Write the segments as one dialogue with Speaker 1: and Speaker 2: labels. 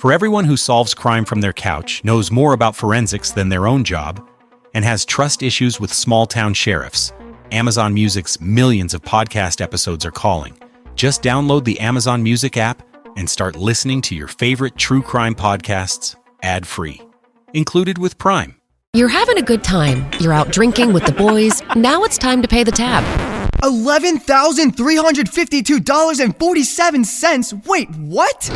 Speaker 1: For everyone who solves crime from their couch, knows more about forensics than their own job, and has trust issues with small-town sheriffs, Amazon Music's millions of podcast episodes are calling. Just download the Amazon Music app and start listening to your favorite true crime podcasts ad-free. Included with Prime.
Speaker 2: You're having a good time. You're out drinking with the boys. Now it's time to pay the tab.
Speaker 3: $11,352.47. Wait, what?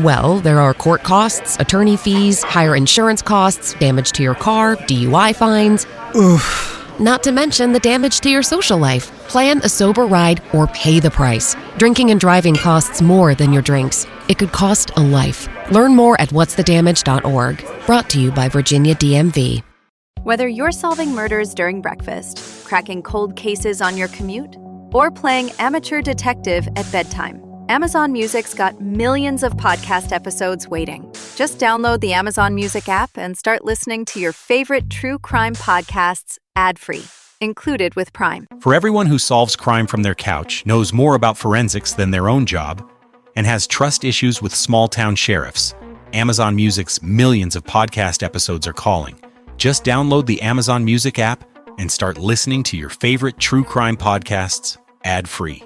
Speaker 2: Well, there are court costs, attorney fees, higher insurance costs, damage to your car, DUI fines.
Speaker 3: Oof.
Speaker 2: Not to mention the damage to your social life. Plan a sober ride or pay the price. Drinking and driving costs more than your drinks. It could cost a life. Learn more at whatsthedamage.org. Brought to you by Virginia DMV.
Speaker 4: Whether you're solving murders during breakfast, cracking cold cases on your commute, or playing amateur detective at bedtime, Amazon Music's got millions of podcast episodes waiting. Just download the Amazon Music app and start listening to your favorite true crime podcasts ad-free, included with Prime.
Speaker 1: For everyone who solves crime from their couch, knows more about forensics than their own job, and has trust issues with small-town sheriffs, Amazon Music's millions of podcast episodes are calling. Just download the Amazon Music app and start listening to your favorite true crime podcasts ad-free,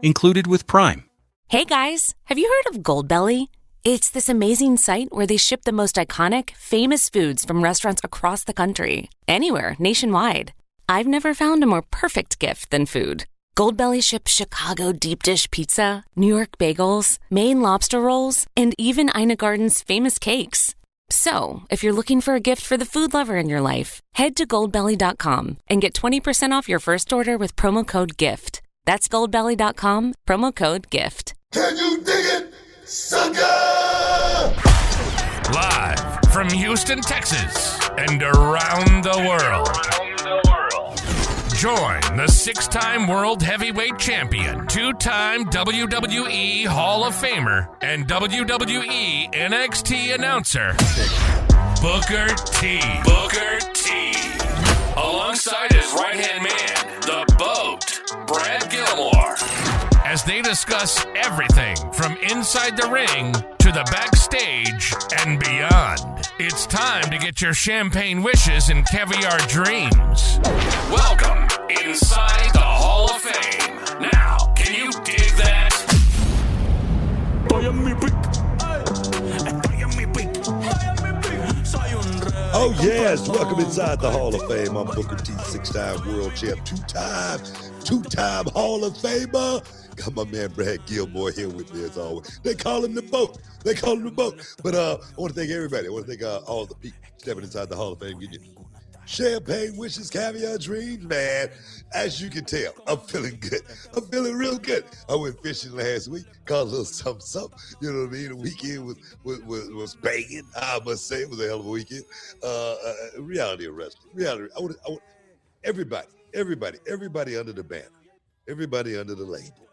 Speaker 1: included with Prime.
Speaker 5: Hey guys, have you heard of Goldbelly? It's this amazing site where they ship the most iconic, famous foods from restaurants across the country, anywhere, nationwide. I've never found a more perfect gift than food. Goldbelly ships Chicago deep dish pizza, New York bagels, Maine lobster rolls, and even Ina Garden's famous cakes. So, if you're looking for a gift for the food lover in your life, head to goldbelly.com and get 20% off your first order with promo code GIFT. That's goldbelly.com, promo code GIFT.
Speaker 6: Can you dig it, sucker?
Speaker 7: Live from Houston, Texas, and around the world. Join the 6-time World Heavyweight Champion, 2-time WWE Hall of Famer, and WWE NXT announcer, Booker T. Booker T. Alongside his right-hand man, the BOAT, Brad Gilmore, as they discuss everything from inside the ring to the backstage and beyond. It's time to get your champagne wishes and caviar dreams. Welcome inside the Hall of Fame. Now, can you dig that?
Speaker 6: Oh yes, welcome inside the Hall of Fame. I'm Booker T, 6-time world champ, two-time Hall of Famer. Got my man Brad Gilmore here with me as always. They call him the BOAT. But I want to thank everybody. I want to thank all the people stepping inside the Hall of Fame. Getting your champagne wishes, caviar dreams, man. As you can tell, I'm feeling good. I'm feeling real good. I went fishing last week, caught a little something. You know what I mean? The weekend was banging. I must say it was a hell of a weekend. Reality of wrestling. Reality. I want everybody under the banner, everybody under the label.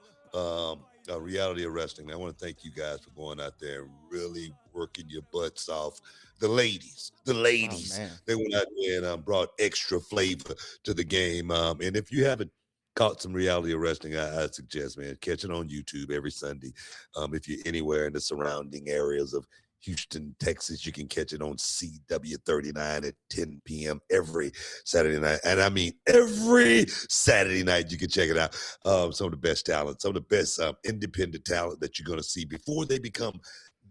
Speaker 6: Reality of wrestling. I want to thank you guys for going out there and really working your butts off. The ladies, they went out there and brought extra flavor to the game. And if you haven't caught some reality of wrestling, I suggest, man, catch it on YouTube every Sunday. If you're anywhere in the surrounding areas of Houston, Texas, you can catch it on CW39 at 10 p.m. every Saturday night. And I mean, every Saturday night, you can check it out. Some of the best talent, some of the best independent talent that you're going to see before they become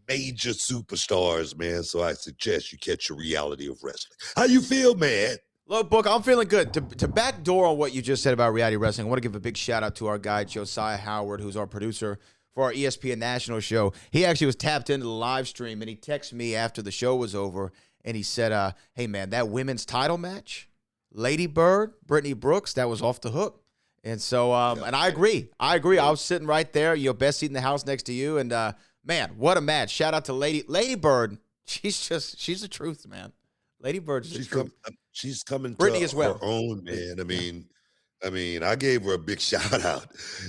Speaker 6: major superstars, man. So I suggest you catch your reality of wrestling. How you feel, man?
Speaker 8: Look, Book, I'm feeling good. To backdoor on what you just said about reality wrestling, I want to give a big shout out to our guy, Josiah Howard, who's our producer for our ESPN National show. He actually was tapped into the live stream, and he texted me after the show was over, and he said, hey, man, that women's title match, Lady Bird, Brittany Brooks, that was off the hook. And so, and I agree. I was sitting right there, your best seat in the house next to you, and man, what a match. Shout out to Lady Bird. She's the truth, man. Lady Bird is the truth.
Speaker 6: She's coming
Speaker 8: Brittany
Speaker 6: to
Speaker 8: as well.
Speaker 6: her own, man. I mean, I gave her a big shout out,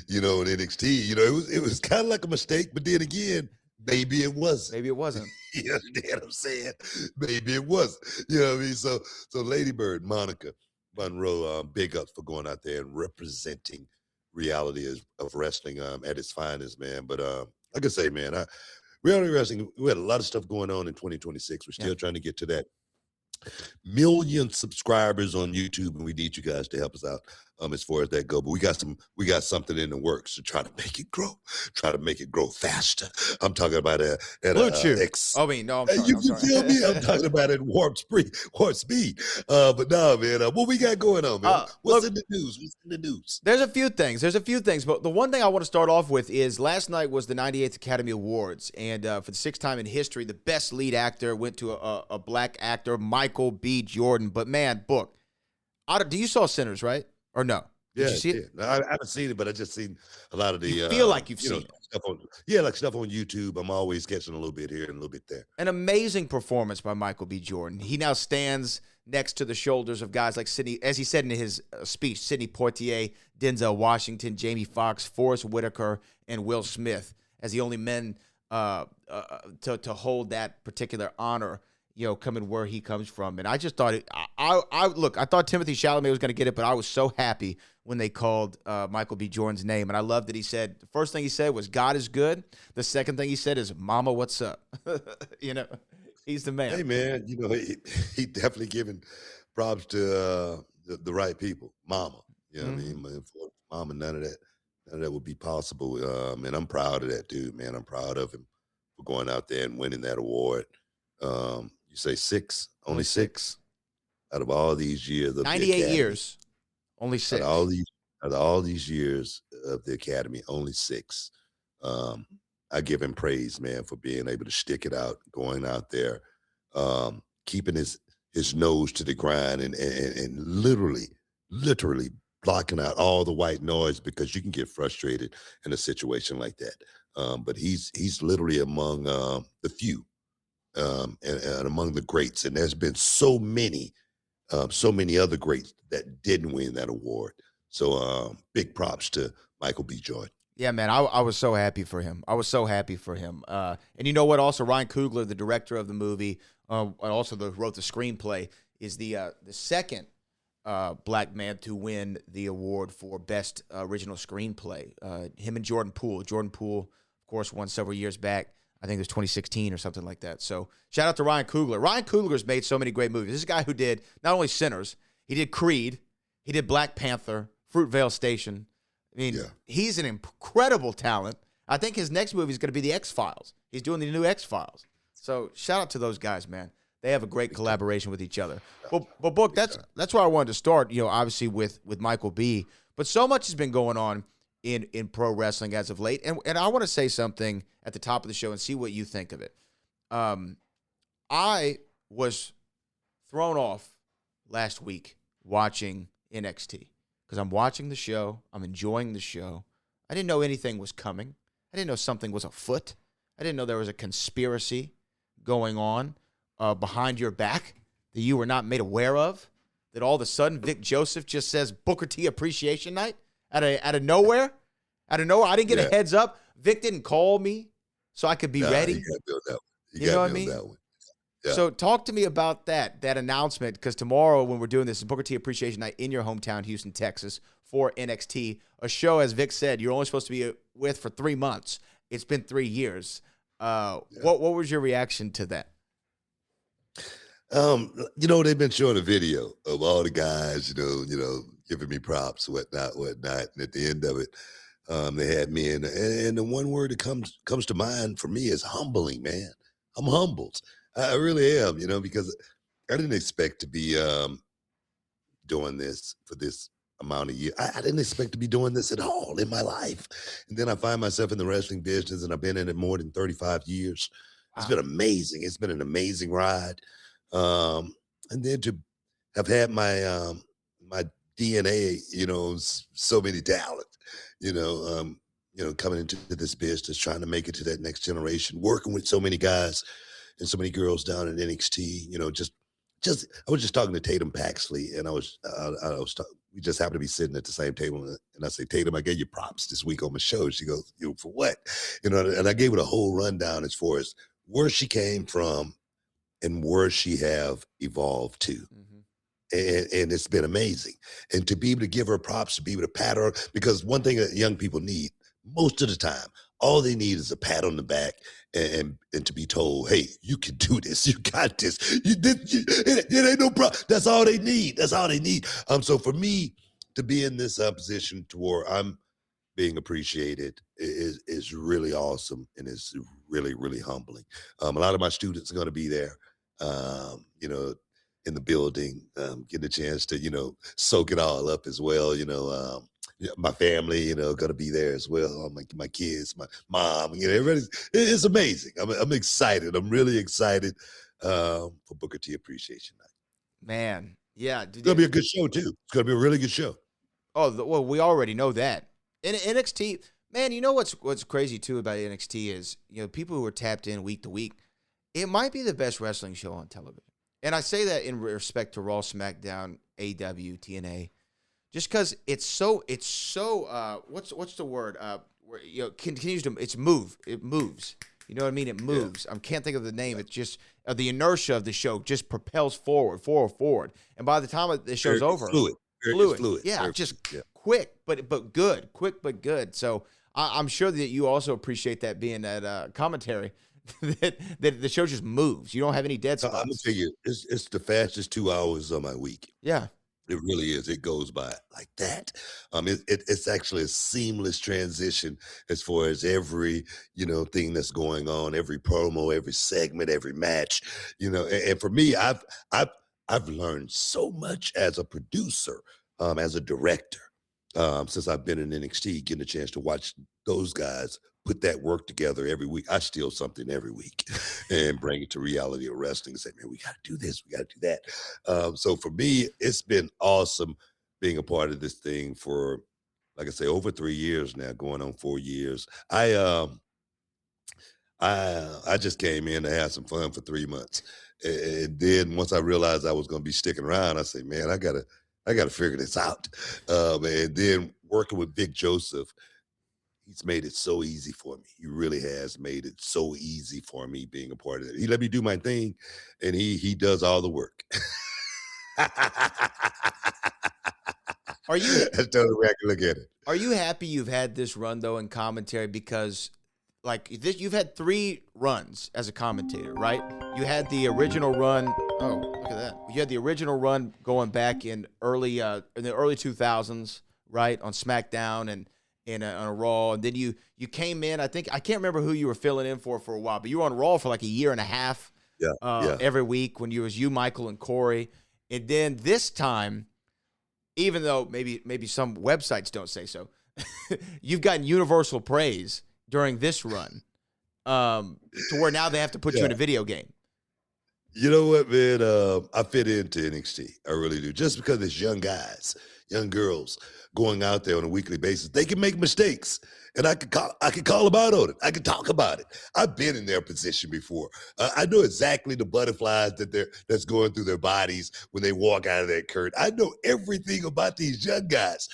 Speaker 6: in NXT. It was kind of like a mistake, but then again, maybe it wasn't. You understand what I'm saying? Maybe it was. You know what I mean? So Lady Bird, Monica Monroe, big ups for going out there and representing reality of wrestling at its finest, man. But like I say, man, reality wrestling, we had a lot of stuff going on in 2026. We're still trying to get to that million subscribers on YouTube, and we need you guys to help us out as far as that go. But we got something in the works to try to make it grow faster. I'm talking about
Speaker 8: Blue Chew. No, I'm sorry.
Speaker 6: You feel me? I'm talking about it warp speed. But no, man, what we got going on, man? What's in the news?
Speaker 8: There's a few things. But the one thing I want to start off with is last night was the 98th Academy Awards, and for the sixth time in history, the best lead actor went to a black actor, Michael B. Jordan. But man, Book, you saw Sinners, right? Or no? Did you see it?
Speaker 6: I haven't seen it, but I just seen a lot of the.
Speaker 8: You feel like you've seen it.
Speaker 6: Stuff on YouTube. I'm always catching a little bit here and a little bit there.
Speaker 8: An amazing performance by Michael B. Jordan. He now stands next to the shoulders of guys like Sidney, as he said in his speech, Sidney Poitier, Denzel Washington, Jamie Foxx, Forrest Whitaker, and Will Smith as the only men to hold that particular honor. Coming where he comes from. And I just thought I thought Timothy Chalamet was going to get it, but I was so happy when they called Michael B. Jordan's name. And I love that he said, the first thing he said was, God is good. The second thing he said is, Mama, what's up? He's the man.
Speaker 6: Hey, man, he definitely giving props to the right people. Mama, what I mean? For Mama, none of that would be possible. And I'm proud of that dude, man. I'm proud of him for going out there and winning that award. You say six? Only six out of all these years.
Speaker 8: 98 years, only six.
Speaker 6: Out of all these years of the Academy, only six. I give him praise, man, for being able to stick it out, going out there, keeping his nose to the grind, and literally blocking out all the white noise, because you can get frustrated in a situation like that. But he's literally among the few. And among the greats, and there's been so many other greats that didn't win that award. So big props to Michael B. Jordan.
Speaker 8: Yeah, man, I was so happy for him. And you know what? Also, Ryan Coogler, the director of the movie, and also wrote the screenplay, is the second black man to win the award for best original screenplay. Him and Jordan Poole. Jordan Poole, of course, won several years back. I think it was 2016 or something like that. So shout out to Ryan Coogler. Ryan Coogler's made so many great movies. This is a guy who did not only Sinners, he did Creed, he did Black Panther, Fruitvale Station. I mean, He's an incredible talent. I think his next movie is going to be The X-Files. He's doing the new X-Files. So shout out to those guys, man. They have a great collaboration with each other. But Book, that's where I wanted to start, obviously with Michael B. But so much has been going on in pro wrestling as of late. And I want to say something at the top of the show and see what you think of it. I was thrown off last week watching NXT because I'm watching the show. I'm enjoying the show. I didn't know anything was coming. I didn't know something was afoot. I didn't know there was a conspiracy going on behind your back that you were not made aware of, that all of a sudden Vic Joseph just says Booker T Appreciation Night. Out of nowhere. I didn't get a heads up. Vic didn't call me so I could be ready.
Speaker 6: You know what I mean? Yeah.
Speaker 8: So talk to me about that announcement, because tomorrow when we're doing this is Booker T Appreciation Night in your hometown, Houston, Texas, for NXT, a show, as Vic said, you're only supposed to be with for 3 months. It's been 3 years. What was your reaction to that?
Speaker 6: They've been showing a video of all the guys, giving me props, whatnot. And at the end of it, they had me in, and the one word that comes to mind for me is humbling, man. I'm humbled. I really am, because I didn't expect to be doing this for this amount of years. I didn't expect to be doing this at all in my life. And then I find myself in the wrestling business, and I've been in it more than 35 years. It's been amazing. It's been an amazing ride. And then to have had my my DNA, so many talent, coming into this business, trying to make it to that next generation, working with so many guys and so many girls down at NXT, I was just talking to Tatum Paxley, and we just happened to be sitting at the same table, and I say, Tatum, I gave you props this week on my show. She goes, for what? And I gave her the whole rundown as far as where she came from and where she have evolved to. Mm-hmm. And it's been amazing. And to be able to give her props, to be able to pat her, because one thing that young people need most of the time, All they need is a pat on the back and to be told, hey, you can do this. You got this. It ain't no problem. That's all they need. That's all they need. So for me to be in this position to where I'm being appreciated is really awesome, and it's really, really humbling. A lot of my students are going to be there, in the building, getting a chance to, soak it all up as well. My family, going to be there as well. My kids, my mom, everybody's, it's amazing. I'm excited. I'm really excited for Booker T Appreciation Night.
Speaker 8: Man, yeah.
Speaker 6: It's going to be a good show, too. It's going to be a really good show.
Speaker 8: Oh, well, we already know that. And NXT, man, you know what's crazy, too, about NXT is, people who are tapped in week to week, it might be the best wrestling show on television. And I say that in respect to Raw, SmackDown, AEW, TNA, just because it's so what's the word? Continues to it moves. You know what I mean? It moves. I can't think of the name. It's just the inertia of the show just propels forward. And by the time the show's over,
Speaker 6: fluid.
Speaker 8: Yeah, quick, but good. Quick but good. So I'm sure that you also appreciate that being that commentary. that the show just moves. You don't have any dead spots.
Speaker 6: I'm gonna tell you, it's the fastest 2 hours of my week.
Speaker 8: Yeah,
Speaker 6: it really is. It goes by like that. It's actually a seamless transition as far as every thing that's going on, every promo, every segment, every match. And for me, I've learned so much as a producer, as a director, since I've been in NXT, getting a chance to watch those guys put that work together every week. I steal something every week and bring it to reality of wrestling and say, man, we got to do this. We got to do that. So for me, it's been awesome being a part of this thing for, like I say, over 3 years now, going on 4 years. I just came in to have some fun for 3 months. And then once I realized I was going to be sticking around, I said, man, I gotta figure this out. And then working with Vic Joseph, he's made it so easy for me. He really has made it so easy for me being a part of it. He let me do my thing, and he does all the work.
Speaker 8: Are you?
Speaker 6: That's totally way I can look at it.
Speaker 8: Are you happy you've had this run though in commentary, because like this, you've had 3 runs as a commentator, right? You had the original run. Oh, look at that! You had the original run going back in the early 2000s, right, on SmackDown and on a Raw, and then you came in. I can't remember who you were filling in for a while, but you were on Raw for like a year and a half. Every week when you, Michael, and Corey, and then this time, even though maybe some websites don't say so, you've gotten universal praise during this run, to where now they have to put you in a video game.
Speaker 6: You know what, man? I fit into NXT. I really do. Just because it's young guys, young girls going out there on a weekly basis, they can make mistakes, and I can call them out on it. I can talk about it. I've been in their position before. I know exactly the butterflies that's going through their bodies when they walk out of that curtain. I know everything about these young guys.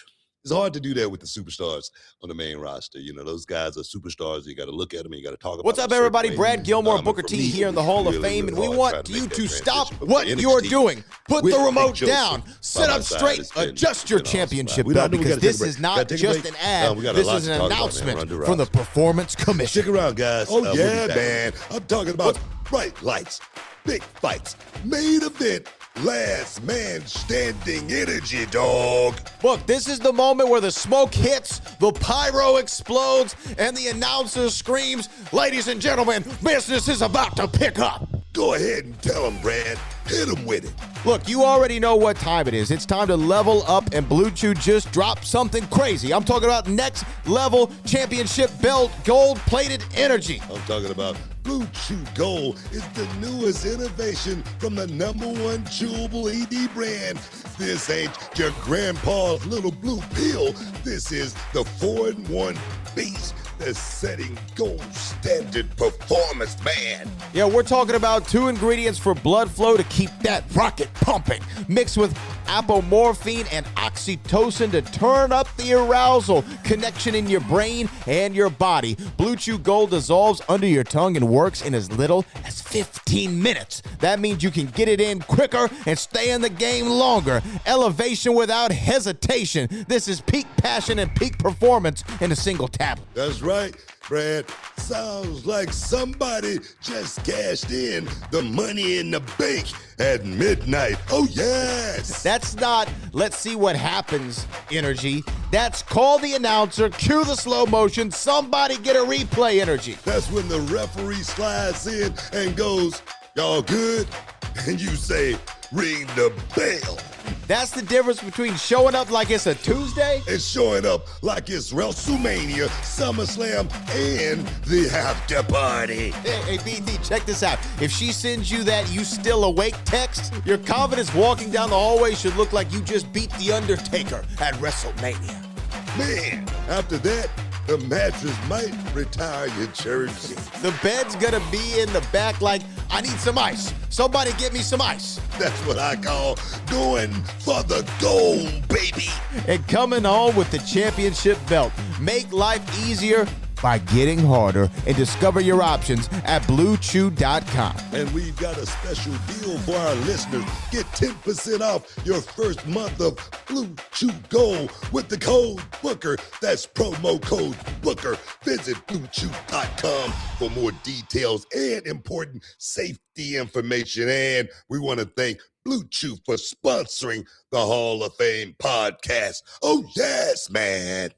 Speaker 6: It's hard to do that with the superstars on the main roster. Those guys are superstars. You got to look at them and you got to talk about them.
Speaker 8: What's up, everybody? Brad Gilmore, Booker T here in the Hall of Fame, and we want you to stop what you're doing. Put the remote down. Sit up straight. Adjust your championship belt, because this is not just an ad. This is an announcement from the Performance Commission.
Speaker 6: Stick around, guys. Oh, yeah, man. I'm talking about bright lights, big fights, main event, last man standing energy, dog.
Speaker 8: Look, this is the moment where the smoke hits, the pyro explodes, and the announcer screams, ladies and gentlemen, business is about to pick up.
Speaker 6: Go ahead and tell them, Brad. Hit them with it.
Speaker 8: Look, you already know what time it is. It's time to level up, and Blue Chew just dropped something crazy. I'm talking about next level championship belt, gold-plated energy.
Speaker 6: I'm talking about Blue Chew Gold is the newest innovation from the #1 chewable ED brand. This ain't your grandpa's little blue pill. This is the 4-in-1 beast that's setting gold standard performance, man.
Speaker 8: Yeah, we're talking about 2 ingredients for blood flow to keep that rocket pumping, mixed with apomorphine and oxytocin to turn up the arousal connection in your brain and your body. Blue Chew Gold dissolves under your tongue and works in as little as 15 minutes. That means you can get it in quicker and stay in the game longer. Elevation without hesitation. This is peak passion and peak performance in a single tablet.
Speaker 6: That's right. Brad. Sounds like somebody just cashed in the money in the bank at midnight. Oh, yes.
Speaker 8: That's not let's see what happens energy. That's call the announcer, cue the slow motion, somebody get a replay energy.
Speaker 6: That's when the referee slides in and goes, y'all good? And you say, ring the bell.
Speaker 8: That's the difference between showing up like it's a Tuesday
Speaker 6: and showing up like it's WrestleMania, SummerSlam, and the after party.
Speaker 8: Hey, BT, check this out. If she sends you that you still awake text, your confidence walking down the hallway should look like you just beat The Undertaker at WrestleMania.
Speaker 6: Man, after that, the mattress might retire your jersey.
Speaker 8: The bed's gonna be in the back like, I need some ice. Somebody get me some ice.
Speaker 6: That's what I call going for the gold, baby.
Speaker 8: And coming on with the championship belt. Make life easier by getting harder, and discover your options at BlueChew.com.
Speaker 6: And we've got a special deal for our listeners. Get 10% off your first month of Blue Chew Gold with the code BOOKER. That's promo code BOOKER. Visit BlueChew.com for more details and important safety information. And we want to thank Blue Chew for sponsoring the Hall of Fame podcast. Oh, yes, man.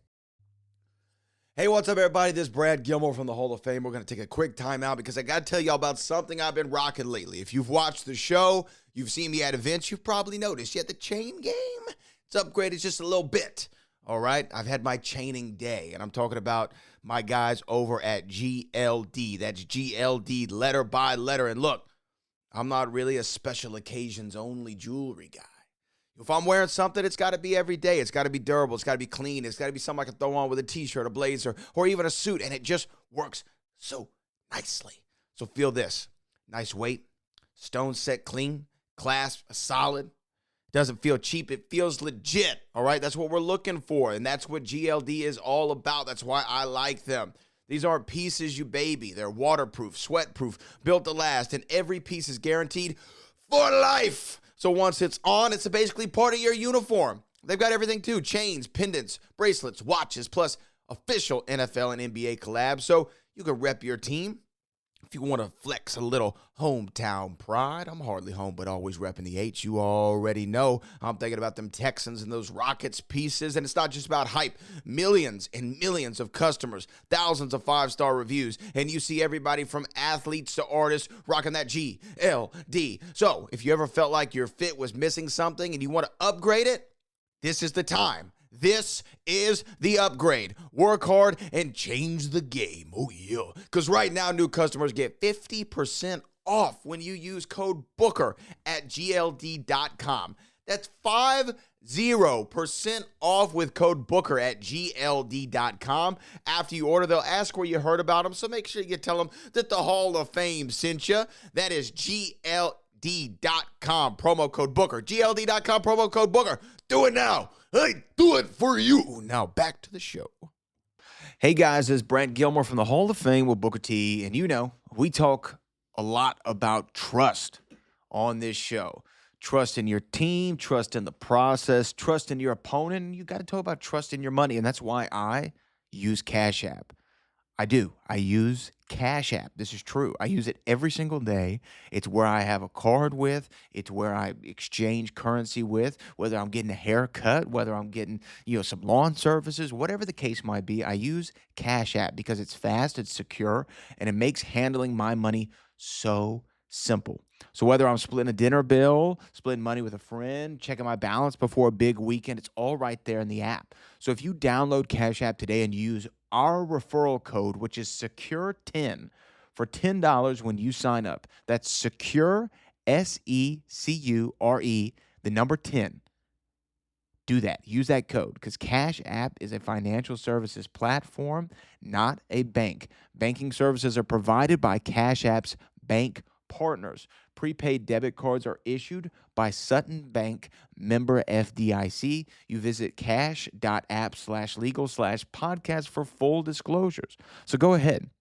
Speaker 8: Hey, what's up, everybody? This is Brad Gilmore from the Hall of Fame. We're going to take a quick time out because I got to tell y'all about something I've been rocking lately. If you've watched the show, you've seen me at events, you've probably noticed. The chain game, it's upgraded just a little bit. All right? I've had my chaining day, and I'm talking about my guys over at GLD. That's GLD, letter by letter. And look, I'm not really a special occasions only jewelry guy. If I'm wearing something, it's got to be every day. It's got to be durable. It's got to be clean. It's got to be something I can throw on with a t-shirt, a blazer, or even a suit, and it just works so nicely. So feel this. Nice weight, stone set clean, clasp solid. Doesn't feel cheap. It feels legit, all right? That's what we're looking for, and that's what GLD is all about. That's why I like them. These aren't pieces you baby. They're waterproof, sweatproof, built to last, and every piece is guaranteed for life. So once it's on, it's basically part of your uniform. They've got everything too. Chains, pendants, bracelets, watches, plus official NFL and NBA collabs. So you can rep your team. If you want to flex a little hometown pride, I'm hardly home, but always repping the H. You already know I'm thinking about them Texans and those Rockets pieces. And it's not just about hype. Millions and millions of customers, thousands of five-star reviews. And you see everybody from athletes to artists rocking that GLD. So if you ever felt like your fit was missing something and you want to upgrade it, this is the time. This is the upgrade. Work hard and change the game. Oh, yeah. Because right now, new customers get 50% off when you use code BOOKER at GLD.com. That's 50% off with code BOOKER at GLD.com. After you order, they'll ask where you heard about them, so make sure you tell them that the Hall of Fame sent you. That is GLD.com, promo code BOOKER. GLD.com, promo code BOOKER. Do it now. I do it for you. Now back to the show. Hey guys, this is Brent Gilmore from the Hall of Fame with Booker T. And you know, we talk a lot about trust on this show. Trust in your team, trust in the process, trust in your opponent. And you got to talk about trust in your money. And that's why I use Cash App. I do. I use Cash App. This is true. I use it every single day. It's where I have a card with. It's where I exchange currency with, whether I'm getting a haircut, whether I'm getting, some lawn services, whatever the case might be. I use Cash App because it's fast, it's secure, and it makes handling my money so simple. So whether I'm splitting a dinner bill, splitting money with a friend, checking my balance before a big weekend, it's all right there in the app. So if you download Cash App today and use our referral code, which is SECURE10, for $10 when you sign up. That's SECURE, SECURE, the number 10. Do that. Use that code because Cash App is a financial services platform, not a bank. Banking services are provided by Cash App's bank partners. Prepaid debit cards are issued by Sutton Bank, member FDIC. You visit cash.app/legal/podcast for full disclosures. So go ahead,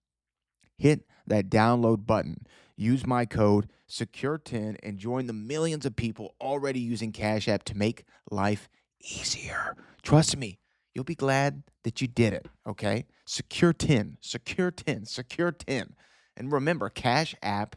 Speaker 8: hit that download button. Use my code SECURE10 and join the millions of people already using Cash App to make life easier. Trust me, You'll be glad that you did it, okay? Secure 10, Secure 10, Secure 10. And remember, Cash App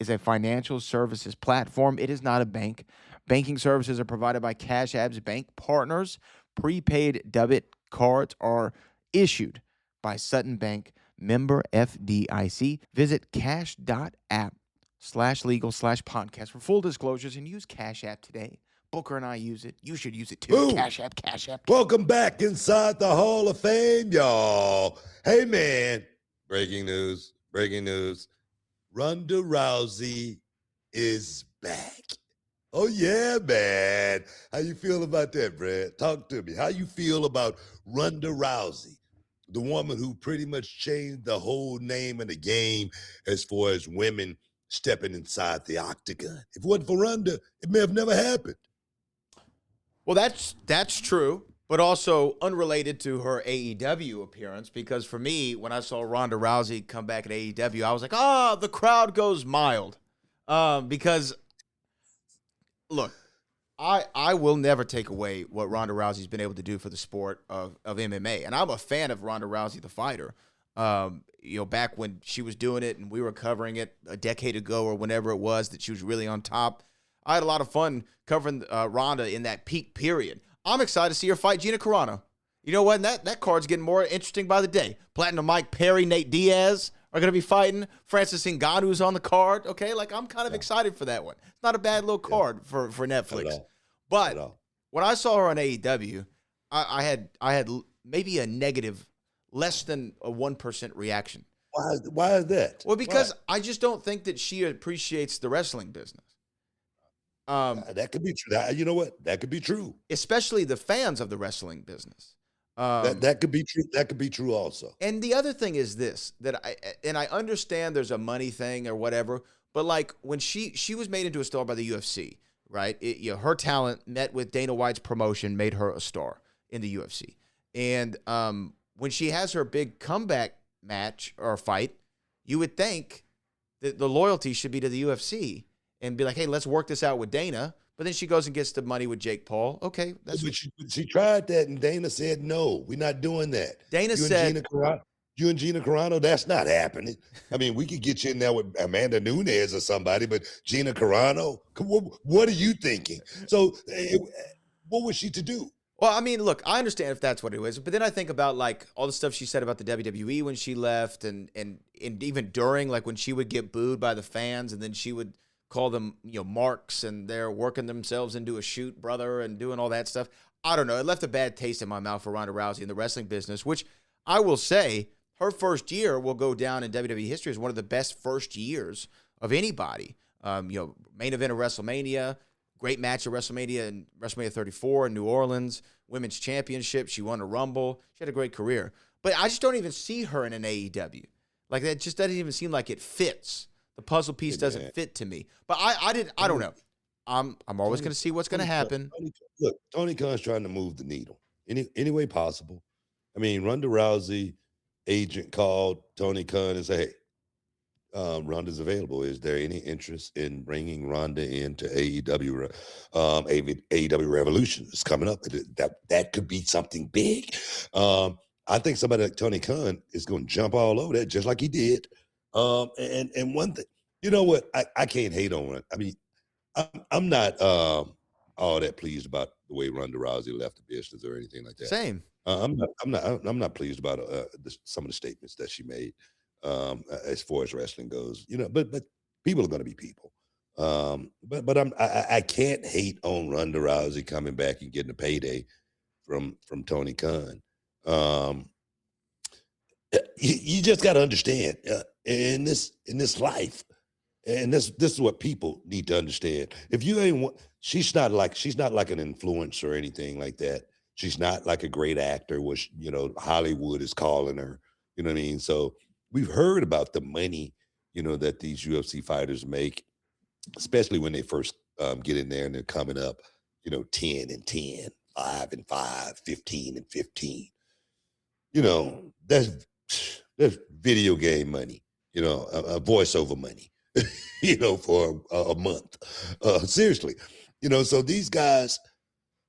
Speaker 8: is a financial services platform. It is not a bank. Banking services are provided by Cash App's bank partners. Prepaid debit cards are issued by Sutton Bank, member FDIC. Visit cash.app/legal/podcast for full disclosures and use Cash App today. Booker and I use it. You should use it too.
Speaker 6: Boom.
Speaker 8: Cash App, Cash App.
Speaker 6: Welcome back inside the Hall of Fame, y'all. Hey, man. Breaking news. Ronda Rousey is back. Oh, yeah, man. How you feel about that, Brad? Talk to me. How you feel about Ronda Rousey, the woman who pretty much changed the whole name of the game as far as women stepping inside the octagon? If it wasn't for Ronda, it may have never happened.
Speaker 8: Well, that's true, but also unrelated to her AEW appearance, because for me, when I saw Ronda Rousey come back at AEW, I was like, the crowd goes mild. Because, look, I will never take away what Ronda Rousey's been able to do for the sport of MMA. And I'm a fan of Ronda Rousey, the fighter. Back when she was doing it and we were covering it a decade ago or whenever it was that she was really on top. I had a lot of fun covering Ronda in that peak period. I'm excited to see her fight Gina Carano. You know what? That card's getting more interesting by the day. Platinum Mike Perry, Nate Diaz are going to be fighting. Francis Ngannou's on the card. Okay, I'm kind of excited for that one. It's not a bad little card for Netflix. But when I saw her on AEW, I had maybe a negative, less than a 1% reaction.
Speaker 6: Why is that?
Speaker 8: Well, because I just don't think that she appreciates the wrestling business.
Speaker 6: That could be true. You know what? That could be true.
Speaker 8: Especially the fans of the wrestling business.
Speaker 6: That could be true. That could be true also.
Speaker 8: And the other thing is this, that I understand there's a money thing or whatever, but when she was made into a star by the UFC, right? Her talent met with Dana White's promotion made her a star in the UFC. And when she has her big comeback match or fight, you would think that the loyalty should be to the UFC. And be like, hey, let's work this out with Dana. But then she goes and gets the money with Jake Paul. Okay.
Speaker 6: She tried that, and Dana said, no, we're not doing that.
Speaker 8: Dana said,
Speaker 6: you and Gina Carano, that's not happening. I mean, we could get you in there with Amanda Nunes or somebody, but Gina Carano, what are you thinking? So what was she to do?
Speaker 8: Well, I mean, look, I understand if that's what it was, but then I think about all the stuff she said about the WWE when she left and even during, when she would get booed by the fans, and then she would call them, marks, and they're working themselves into a shoot, brother, and doing all that stuff. I don't know. It left a bad taste in my mouth for Ronda Rousey in the wrestling business, which I will say her first year will go down in WWE history as one of the best first years of anybody. Main event of WrestleMania, great match at WrestleMania and WrestleMania 34 in New Orleans, women's championship. She won a Rumble. She had a great career. But I just don't even see her in an AEW. That just doesn't even seem like it fits. The puzzle piece doesn't fit to me. But I don't know. I'm always going to see what's going to happen.
Speaker 6: Look, Tony Khan's trying to move the needle any way possible. I mean, Ronda Rousey agent called Tony Khan and said, hey, Ronda's available. Is there any interest in bringing Ronda into AEW? AEW Revolution is coming up. That could be something big. I think somebody like Tony Khan is going to jump all over that just like he did. And one thing, you know what? I can't hate on it. I mean, I'm not all that pleased about the way Ronda Rousey left the business or anything like that.
Speaker 8: Same.
Speaker 6: I'm not pleased about some of the statements that she made as far as wrestling goes. But people are going to be people. But I can't hate on Ronda Rousey coming back and getting a payday from Tony Khan. You just got to understand in this life, and this is what people need to understand. If you ain't, she's not like an influencer or anything like that. She's not like a great actor, which Hollywood is calling her. You know what I mean? So we've heard about the money that these UFC fighters make, especially when they first get in there and they're coming up, 10 and 10, 5 and 5, 15 and 15. That's video game money, a voiceover money, for a month. Seriously, so these guys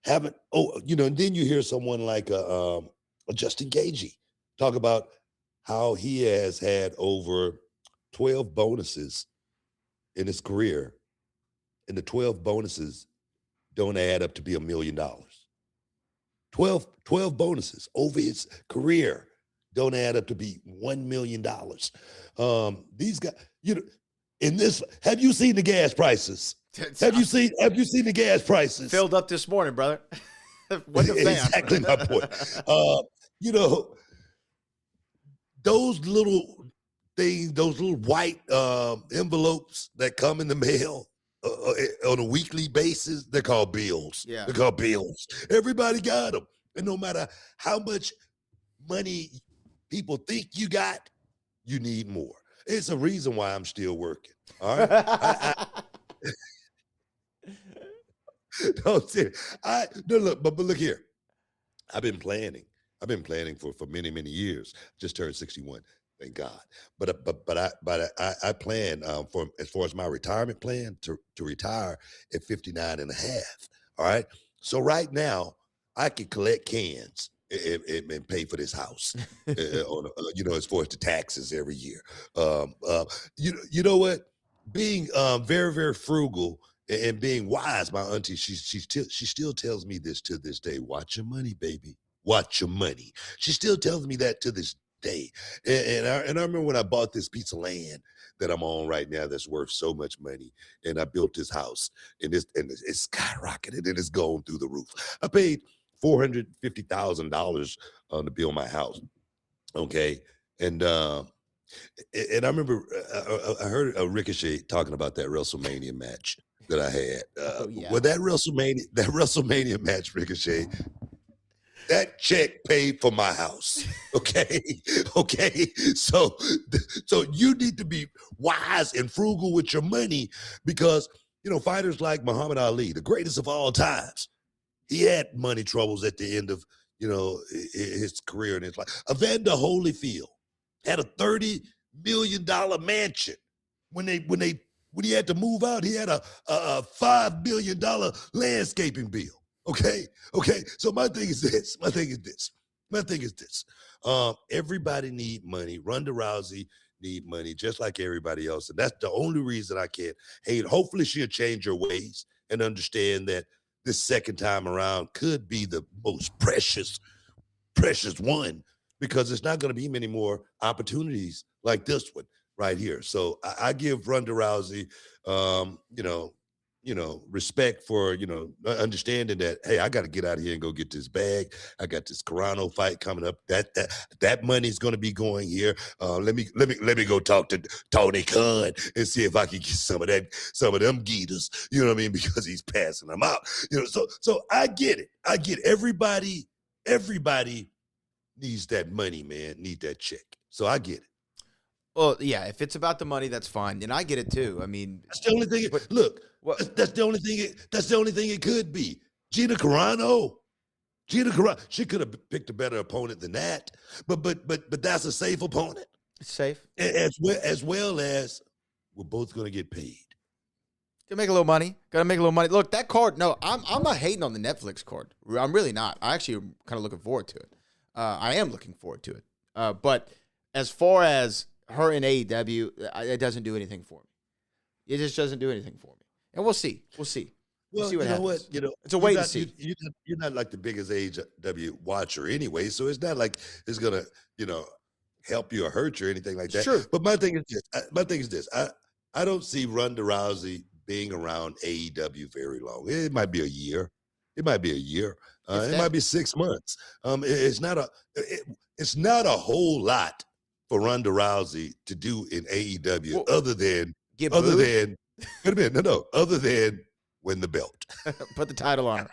Speaker 6: haven't. Oh, and then you hear someone like a Justin Gagey talk about how he has had over 12 bonuses in his career, and the 12 bonuses don't add up to be $1 million. 12 bonuses over his career don't add up to be $1 million. These guys, in this, have you seen the gas prices? Have you seen the gas prices?
Speaker 8: Filled up this morning, brother. What the fan?
Speaker 6: Exactly my point. Those little things, those little white envelopes that come in the mail on a weekly basis, they're called bills.
Speaker 8: Yeah.
Speaker 6: They're called bills. Everybody got them. And no matter how much money people think you got, you need more. It's a reason why I'm still working. All right. But look here. I've been planning for many, many years. Just turned 61, thank God. But I plan for, as far as my retirement plan, to retire at 59 and a half. All right. So right now I can collect cans and pay for this house, as far as the taxes every year. You know what? Being very, very frugal and being wise, my auntie, she still tells me this to this day. Watch your money, baby. Watch your money. She still tells me that to this day. And I remember when I bought this piece of land that I'm on right now that's worth so much money, and I built this house, and it's skyrocketed, and it's going through the roof. I paid $450,000 to build my house. Okay, and I remember I heard a Ricochet talking about that WrestleMania match that I had. Well, that WrestleMania match, Ricochet, that check paid for my house. Okay. So you need to be wise and frugal with your money, because fighters like Muhammad Ali, the greatest of all times, he had money troubles at the end of his career and his life. Evander Holyfield had a $30 million mansion. When he had to move out, he had a $5 million landscaping bill. Okay. So my thing is this. Everybody need money. Ronda Rousey need money just like everybody else. And that's the only reason I can't hate. Hopefully she'll change her ways and understand that this second time around could be the most precious one, because it's not going to be many more opportunities like this one right here. So I give Ronda Rousey, respect for, understanding that, hey, I got to get out of here and go get this bag. I got this Carano fight coming up. That money's going to be going here. Let me go talk to Tony Khan and see if I can get some of them geeters, you know what I mean? Because he's passing them out. So I get it. Everybody needs that money, man, need that check. So I get it.
Speaker 8: Well, yeah, if it's about the money, that's fine. And I get it too. I mean,
Speaker 6: that's the only thing. That's the only thing. That's the only thing it could be. Gina Carano, she could have picked a better opponent than that. But that's a safe opponent.
Speaker 8: It's safe.
Speaker 6: As well as we're both going to get paid.
Speaker 8: Gotta make a little money. Look, that card. No, I'm not hating on the Netflix card. I'm really not. I actually am kind of looking forward to it. I am looking forward to it. But as far as her in AEW, it doesn't do anything for me. It just doesn't do anything for me. And we'll see. We'll see what happens. It's a wait and see.
Speaker 6: You're not like the biggest AEW watcher anyway, so it's not like it's gonna, help you or hurt you or anything like that.
Speaker 8: Sure.
Speaker 6: But my thing is this. I don't see Ronda Rousey being around AEW very long. It might be a year. It might be 6 months. It's not a whole lot for Ronda Rousey to do in AEW, other than win the belt.
Speaker 8: Put the title on her.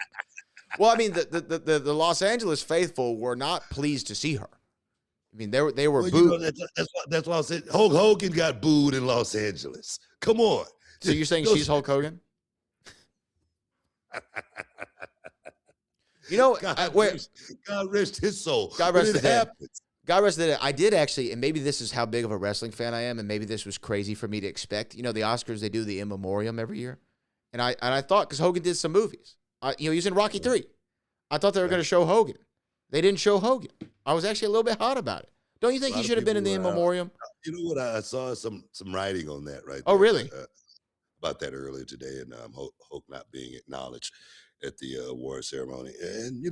Speaker 8: Well, I mean, the Los Angeles faithful were not pleased to see her. I mean, they were booed.
Speaker 6: That's why I said Hulk Hogan got booed in Los Angeles. Come on.
Speaker 8: So you're saying she's Hulk Hogan?
Speaker 6: God rest his soul.
Speaker 8: God rest his dead. God rest it. I did actually, and maybe this is how big of a wrestling fan I am, and maybe this was crazy for me to expect. The Oscars, they do the in memoriam every year, and I thought, because Hogan did some movies, he was in Rocky III, I thought they were going to show Hogan. They didn't show Hogan. I was actually a little bit hot about it. Don't you think he should have been in the in memoriam?
Speaker 6: You know what? I saw some writing on that right
Speaker 8: Oh,
Speaker 6: there,
Speaker 8: really?
Speaker 6: about that earlier today, and Hulk not being acknowledged at the award ceremony. And,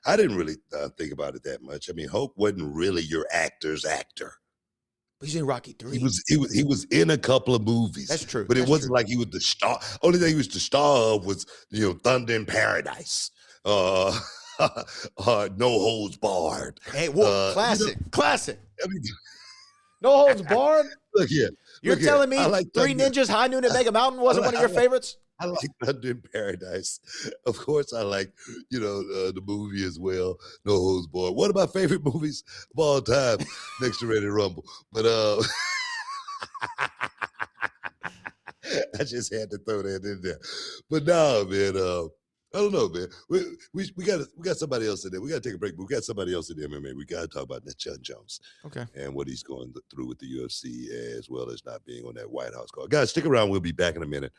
Speaker 6: I didn't really think about it that much. I mean, Hulk wasn't really your actor's actor.
Speaker 8: He's in Rocky 3.
Speaker 6: He was in a couple of movies.
Speaker 8: That's true.
Speaker 6: But it wasn't like he was the star. Only thing he was the star of was, Thunder in Paradise. No Holds Barred.
Speaker 8: Hey, whoa, classic.
Speaker 6: I mean,
Speaker 8: No Holds Barred?
Speaker 6: Look here.
Speaker 8: You're telling me Three Ninjas, High Noon, and Mega Mountain wasn't one of your favorites?
Speaker 6: I like Thunder in Paradise. Of course, I like, the movie as well, No Holds Barred. One of my favorite movies of all time, next to Ready to Rumble. But I just had to throw that in there. But no, man, I don't know, man. We got somebody else in there. We got to take a break. But we got somebody else in there, man. We got to talk about Jon Jones.
Speaker 8: Okay.
Speaker 6: And what he's going through with the UFC, as well as not being on that White House call. Guys, stick around. We'll be back in a minute.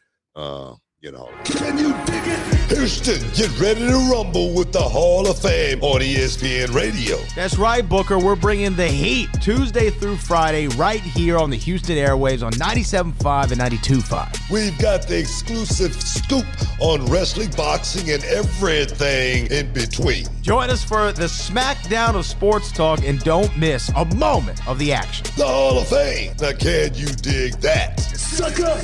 Speaker 6: Can you dig it? Houston, get ready to rumble with the Hall of Fame on ESPN Radio.
Speaker 8: That's right, Booker. We're bringing the heat Tuesday through Friday right here on the Houston airwaves on 97.5 and 92.5.
Speaker 6: We've got the exclusive scoop on wrestling, boxing, and everything in between.
Speaker 8: Join us for the smackdown of sports talk and don't miss a moment of the action.
Speaker 6: The Hall of Fame. Now, can you dig that? Sucker!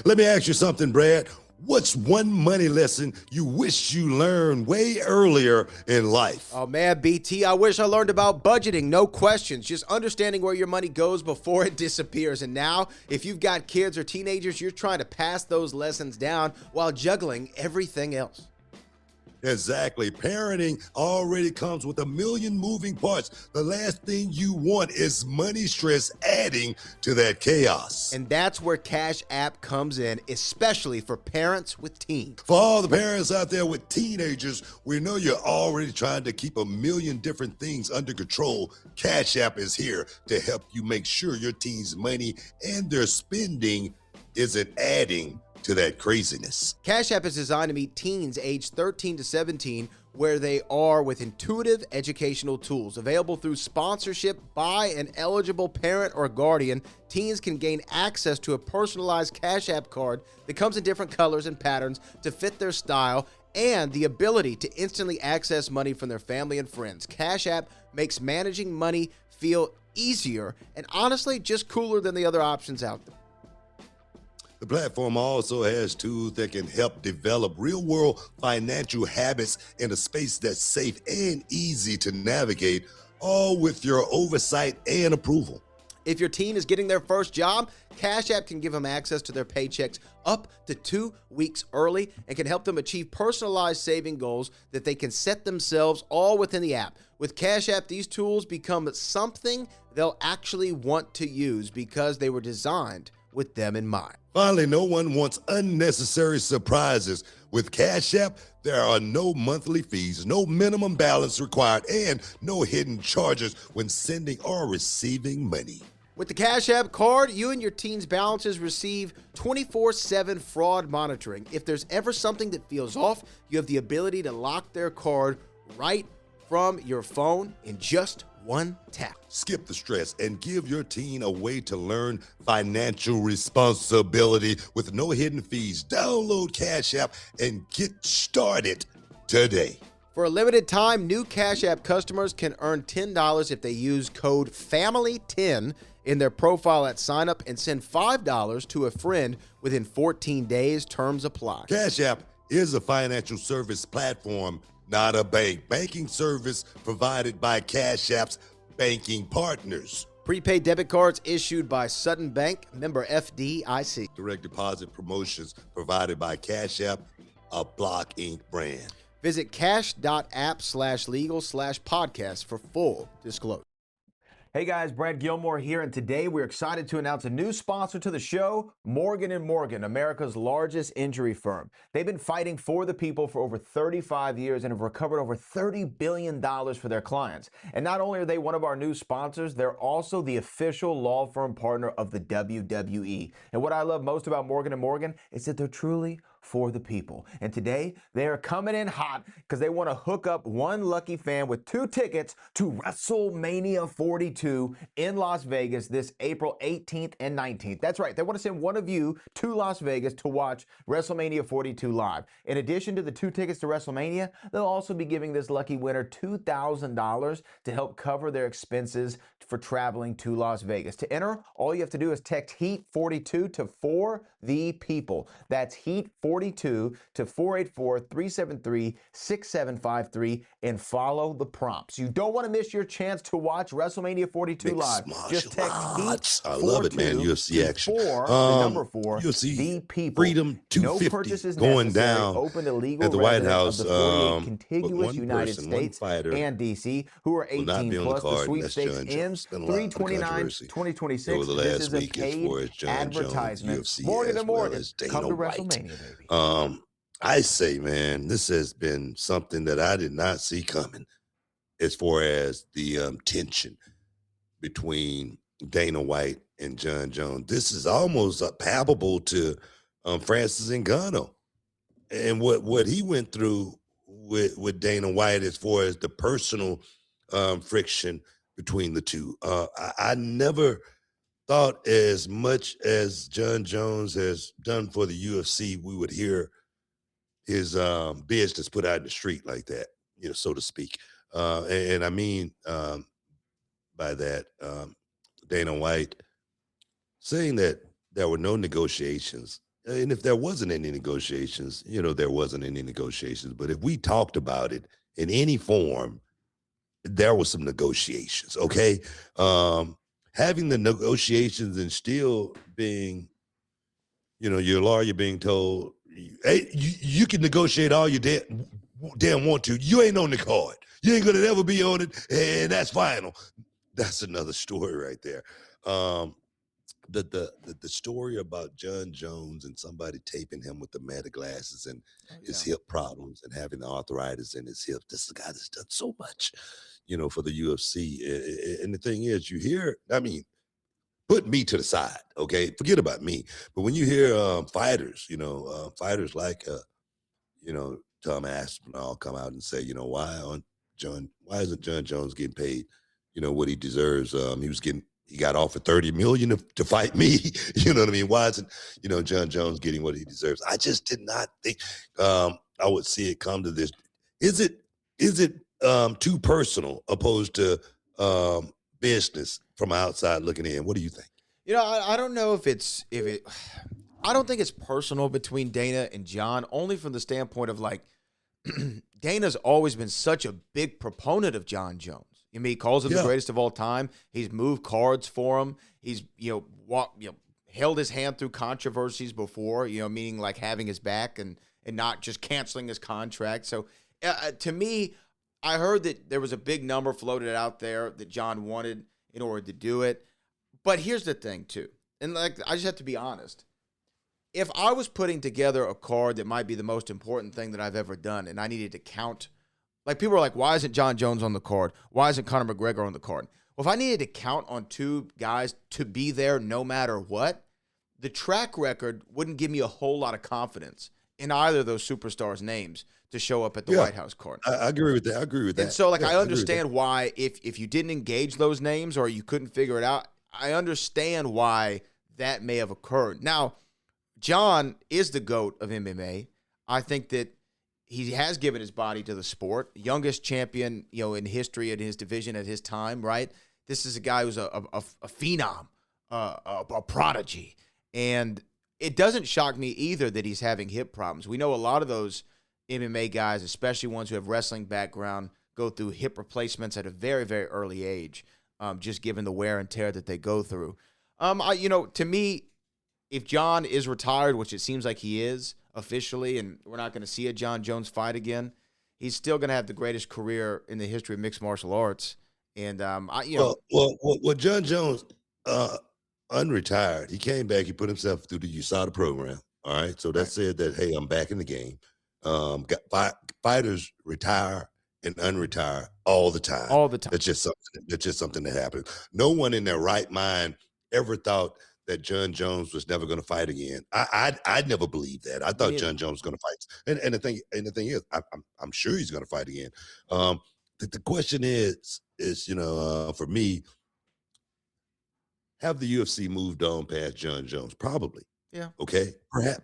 Speaker 6: Let me ask you something, Brad. What's one money lesson you wish you learned way earlier in life?
Speaker 8: Oh, man, BT, I wish I learned about budgeting. No questions. Just understanding where your money goes before it disappears. And now, if you've got kids or teenagers, you're trying to pass those lessons down while juggling everything else.
Speaker 6: Exactly. Parenting already comes with a million moving parts. The last thing you want is money stress adding to that chaos.
Speaker 8: And that's where Cash App comes in, especially for parents with teens.
Speaker 6: For all the parents out there with teenagers, we know you're already trying to keep a million different things under control. Cash App is here to help you make sure your teens' money and their spending isn't adding to that craziness.
Speaker 8: Cash App is designed to meet teens aged 13 to 17 where they are with intuitive educational tools. Available through sponsorship by an eligible parent or guardian, teens can gain access to a personalized Cash App card that comes in different colors and patterns to fit their style and the ability to instantly access money from their family and friends. Cash App makes managing money feel easier and honestly just cooler than the other options out there.
Speaker 6: The platform also has tools that can help develop real-world financial habits in a space that's safe and easy to navigate, all with your oversight and approval.
Speaker 8: If your teen is getting their first job, Cash App can give them access to their paychecks up to 2 weeks early and can help them achieve personalized saving goals that they can set themselves all within the app. With Cash App, these tools become something they'll actually want to use because they were designed with them in mind.
Speaker 6: Finally, no one wants unnecessary surprises. With Cash App, there are no monthly fees, no minimum balance required, and no hidden charges when sending or receiving money.
Speaker 8: With the Cash App card, you and your teen's balances receive 24/7 fraud monitoring. If there's ever something that feels off, you have the ability to lock their card right from your phone in just one tap.
Speaker 6: Skip the stress and give your teen a way to learn financial responsibility with no hidden fees. Download Cash App and get started today.
Speaker 8: For a limited time, new Cash App customers can earn $10 if they use code FAMILY10 in their profile at sign up and send $5 to a friend within 14 days. Terms apply.
Speaker 6: Cash App is a financial service platform, not a bank. Banking service provided by Cash App's banking partners.
Speaker 8: Prepaid debit cards issued by Sutton Bank, member FDIC.
Speaker 6: Direct deposit promotions provided by Cash App, a Block Inc. brand.
Speaker 8: Visit cash.app/legal/podcast for full disclosure. Hey guys, Brad Gilmore here, and today we're excited to announce a new sponsor to the show, Morgan & Morgan, America's largest injury firm. They've been fighting for the people for over 35 years and have recovered over $30 billion for their clients. And not only are they one of our new sponsors, they're also the official law firm partner of the WWE. And what I love most about Morgan & Morgan is that they're truly for the people. And today, they are coming in hot because they want to hook up one lucky fan with 2 tickets to WrestleMania 42 in Las Vegas this April 18th and 19th. That's right. They want to send one of you to Las Vegas to watch WrestleMania 42 live. In addition to the 2 tickets to WrestleMania, they'll also be giving this lucky winner $2,000 to help cover their expenses for traveling to Las Vegas. To enter, all you have to do is text HEAT42 to 4 the people. That's HEAT42 to 484-373-6753 and follow the prompts. You don't want to miss your chance to watch WrestleMania 42 live. Just text HEAT42
Speaker 6: I love it, man. UFC action.
Speaker 8: the number 4,
Speaker 6: UFC
Speaker 8: the people.
Speaker 6: Freedom 250
Speaker 8: no purchases
Speaker 6: going
Speaker 8: necessary.
Speaker 6: down
Speaker 8: Open to legal
Speaker 6: at the White
Speaker 8: residents
Speaker 6: House.
Speaker 8: of the 48 contiguous
Speaker 6: one
Speaker 8: United
Speaker 6: person,
Speaker 8: States
Speaker 6: one fighter
Speaker 8: and D.C. who are
Speaker 6: will not
Speaker 8: 18
Speaker 6: be on the
Speaker 8: plus. The
Speaker 6: card, and that's
Speaker 8: sweepstakes
Speaker 6: Jon Jones.
Speaker 8: ends
Speaker 6: Been a lot of
Speaker 8: 3/29,
Speaker 6: controversy
Speaker 8: 2026.
Speaker 6: over the
Speaker 8: This
Speaker 6: last
Speaker 8: is a
Speaker 6: week as
Speaker 8: paid
Speaker 6: far as Jon Jones,
Speaker 8: advertisement.
Speaker 6: UFC,
Speaker 8: Morgan
Speaker 6: as
Speaker 8: and
Speaker 6: well
Speaker 8: Morgan,
Speaker 6: as Dana
Speaker 8: come to
Speaker 6: White.
Speaker 8: WrestleMania, baby.
Speaker 6: I say, man, this has been something that I did not see coming as far as the tension between Dana White and Jon Jones. This is almost palpable to Francis Ngannou and what he went through with Dana White as far as the personal friction between the two. I never thought as much as Jon Jones has done for the UFC, we would hear his business put out in the street like that, so to speak. And I mean by that, Dana White saying that there were no negotiations. And if there wasn't any negotiations, there wasn't any negotiations. But if we talked about it in any form, there was some negotiations, okay? Having the negotiations and still being, your lawyer being told, hey, you can negotiate all you damn want to. You ain't on the card. You ain't gonna ever be on it, and that's final. That's another story right there. The story about Jon Jones and somebody taping him with the meta glasses and his hip problems and having the arthritis in his hip. This is a guy that's done so much, for the UFC. And the thing is, you hear, put me to the side, okay? Forget about me. But when you hear fighters, fighters like, Tom Aspinall come out and say, why isn't Jon Jones getting paid, what he deserves? He got offered $30 million to fight me. You know what I mean? Why isn't, Jon Jones getting what he deserves? I just did not think I would see it come to this. Is it too personal opposed to business from outside looking in? What do you think?
Speaker 8: I don't know I don't think it's personal between Dana and Jon, only from the standpoint of Dana's always been such a big proponent of Jon Jones. He calls him the greatest of all time. He's moved cards for him. He's, held his hand through controversies before, meaning like having his back and not just canceling his contract. So to me, I heard that there was a big number floated out there that Jon wanted in order to do it. But here's the thing, too. And I just have to be honest. If I was putting together a card that might be the most important thing that I've ever done and I needed to count, people are like, why isn't Jon Jones on the card? Why isn't Conor McGregor on the card? Well, if I needed to count on 2 guys to be there no matter what, the track record wouldn't give me a whole lot of confidence in either of those superstars' names to show up at the White House card.
Speaker 6: I agree with that. And
Speaker 8: so, I understand why if you didn't engage those names or you couldn't figure it out, I understand why that may have occurred. Now, Jon is the GOAT of MMA. I think that he has given his body to the sport. Youngest champion, in history in his division at his time, right? This is a guy who's a phenom, a prodigy. And it doesn't shock me either that he's having hip problems. We know a lot of those MMA guys, especially ones who have wrestling background, go through hip replacements at a very, very early age, just given the wear and tear that they go through. To me, if Jon is retired, which it seems like he is officially, and we're not going to see a Jon Jones fight again, he's still going to have the greatest career in the history of mixed martial arts. And
Speaker 6: well, Jon Jones unretired. He came back. He put himself through the USADA program. All right, so that said that, hey, I'm back in the game. Fighters retire and unretire all the time.
Speaker 8: All the time.
Speaker 6: That's just something that happens. No one in their right mind ever thought that Jon Jones was never going to fight again. I never believed that. I thought Jon Jones was going to fight, and the thing is, I'm sure he's going to fight again. The question is for me, have the UFC moved on past Jon Jones? Probably.
Speaker 8: Yeah.
Speaker 6: Okay.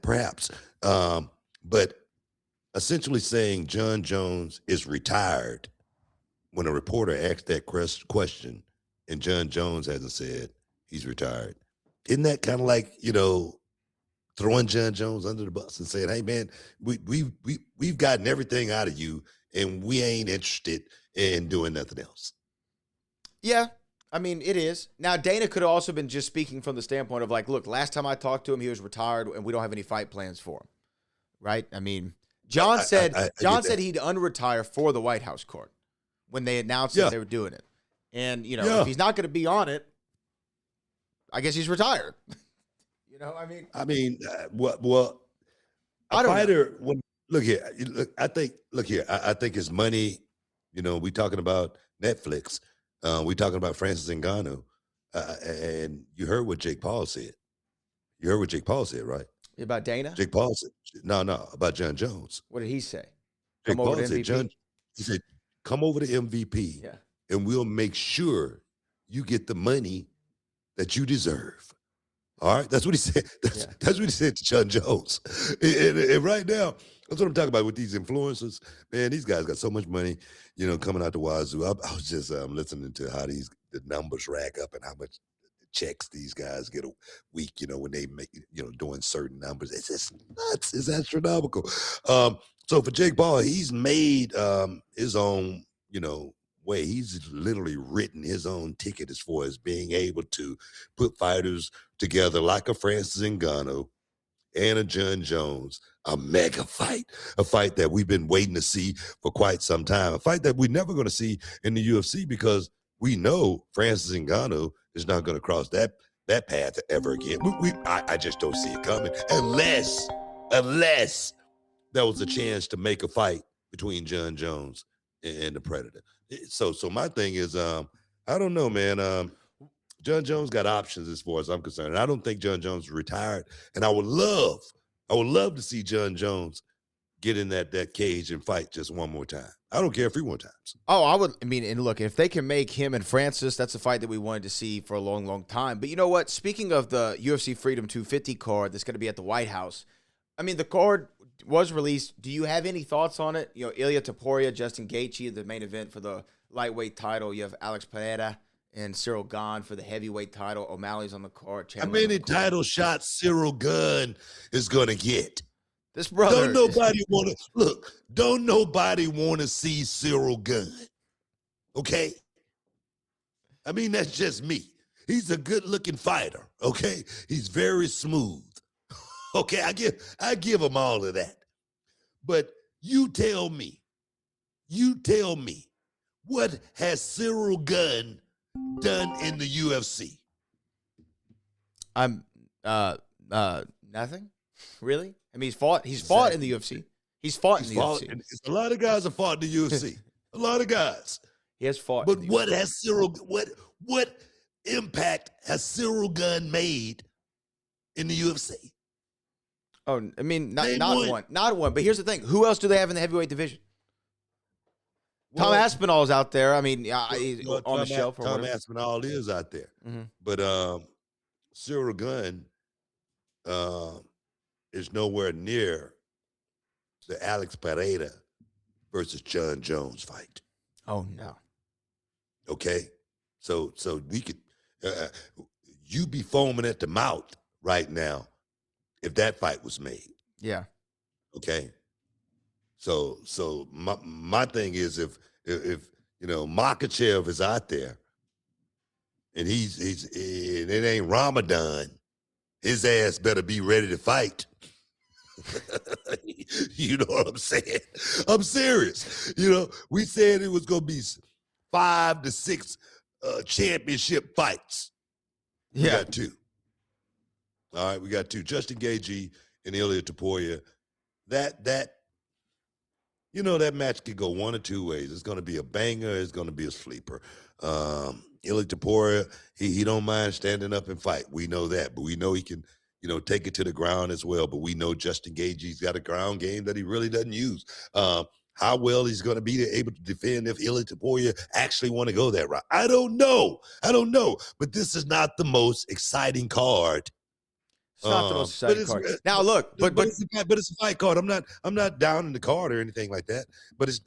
Speaker 6: Perhaps. But essentially saying Jon Jones is retired when a reporter asked that question and Jon Jones hasn't said he's retired. Isn't that kind of like, throwing Jon Jones under the bus and saying, hey, man, we've gotten everything out of you and we ain't interested in doing nothing else?
Speaker 8: Yeah. I mean, it is. Now, Dana could have also been just speaking from the standpoint of like, look, last time I talked to him, he was retired and we don't have any fight plans for him. Right? I mean, John said he'd unretire for the White House court when they announced that they were doing it. And, if he's not going to be on it, I guess he's retired. I mean, a fighter, look here, I think his money, we talking about Netflix. We talking about Francis Ngannou, and you heard what Jake Paul said. You heard what Jake Paul said, right? About Dana?
Speaker 6: Jake Paul said, no, about Jon Jones.
Speaker 8: What did he say?
Speaker 6: Jake Paul said, he said, come over to MVP, and we'll make sure you get the money that you deserve. All right? That's what he said. That's what he said to Jon Jones. And right now, that's what I'm talking about with these influencers. Man, these guys got so much money, coming out the wazoo. I was just listening to how the numbers rack up and how much checks these guys get a week, when they make, doing certain numbers. It's just nuts. It's astronomical. So for Jake Paul, he's made his own, way. He's literally written his own ticket as far as being able to put fighters together like a Francis Ngannou and a Jon Jones, a mega fight, a fight that we've been waiting to see for quite some time, a fight that we're never going to see in the UFC because we know Francis Ngannou is not going to cross that path ever again. I just don't see it coming unless there was a chance to make a fight between Jon Jones and the Predator. So my thing is, I don't know, man. Jon Jones got options as far as I'm concerned. And I don't think Jon Jones is retired. And I would love to see Jon Jones get in that cage and fight just one more time. I don't care 3 more times.
Speaker 8: Oh, I would. I mean, and look, if they can make him and Francis, that's a fight that we wanted to see for a long, long time. But you know what? Speaking of the UFC Freedom 250 card that's going to be at the White House, I mean, the card was released. Do you have any thoughts on it? Ilia Topuria, Justin Gaethje, the main event for the lightweight title. You have Alex Pereira and Cyril Gane for the heavyweight title. O'Malley's on the card.
Speaker 6: How many title shots Cyril Gane is going to get?
Speaker 8: This brother.
Speaker 6: Don't nobody want to see Cyril Gane. Okay? I mean, that's just me. He's a good-looking fighter, okay? He's very smooth. Okay, I give him all of that. But you tell me, what has Cyril Gane done in the UFC?
Speaker 8: Nothing. Really? I mean, he's fought in the UFC. He's fought in the UFC.
Speaker 6: A lot of guys have fought in the UFC. A lot of guys.
Speaker 8: He has fought.
Speaker 6: But what has what impact has Cyril Gane made in the UFC?
Speaker 8: Oh, I mean, not one. But here's the thing: who else do they have in the heavyweight division? Well, Tom Aspinall's out there. I mean, he's on the shelf.
Speaker 6: Tom Aspinall is out there, but Cyril Gane is nowhere near the Alex Pereira versus Jon Jones fight.
Speaker 8: Oh no.
Speaker 6: Okay, so we could you be foaming at the mouth right now if that fight was made.
Speaker 8: Yeah.
Speaker 6: Okay. So my thing is if Makachev is out there and he's and it ain't Ramadan, his ass better be ready to fight. You know what I'm saying? I'm serious. We said it was gonna be 5 to 6 championship fights. We got 2. All right, we got 2. Justin Gaethje and Ilia Topuria. That match could go one or two ways. It's going to be a banger. It's going to be a sleeper. Ilya Taporia, he don't mind standing up and fight. We know that, but we know he can, take it to the ground as well. But we know Justin Gaethje's got a ground game that he really doesn't use. How well he's going to be able to defend if Ilya Taporia actually want to go that route, I don't know. But this is not the most exciting card.
Speaker 8: It's not the most exciting card. Now look, but
Speaker 6: it's a fight card. I'm not down in the card or anything like that. But it's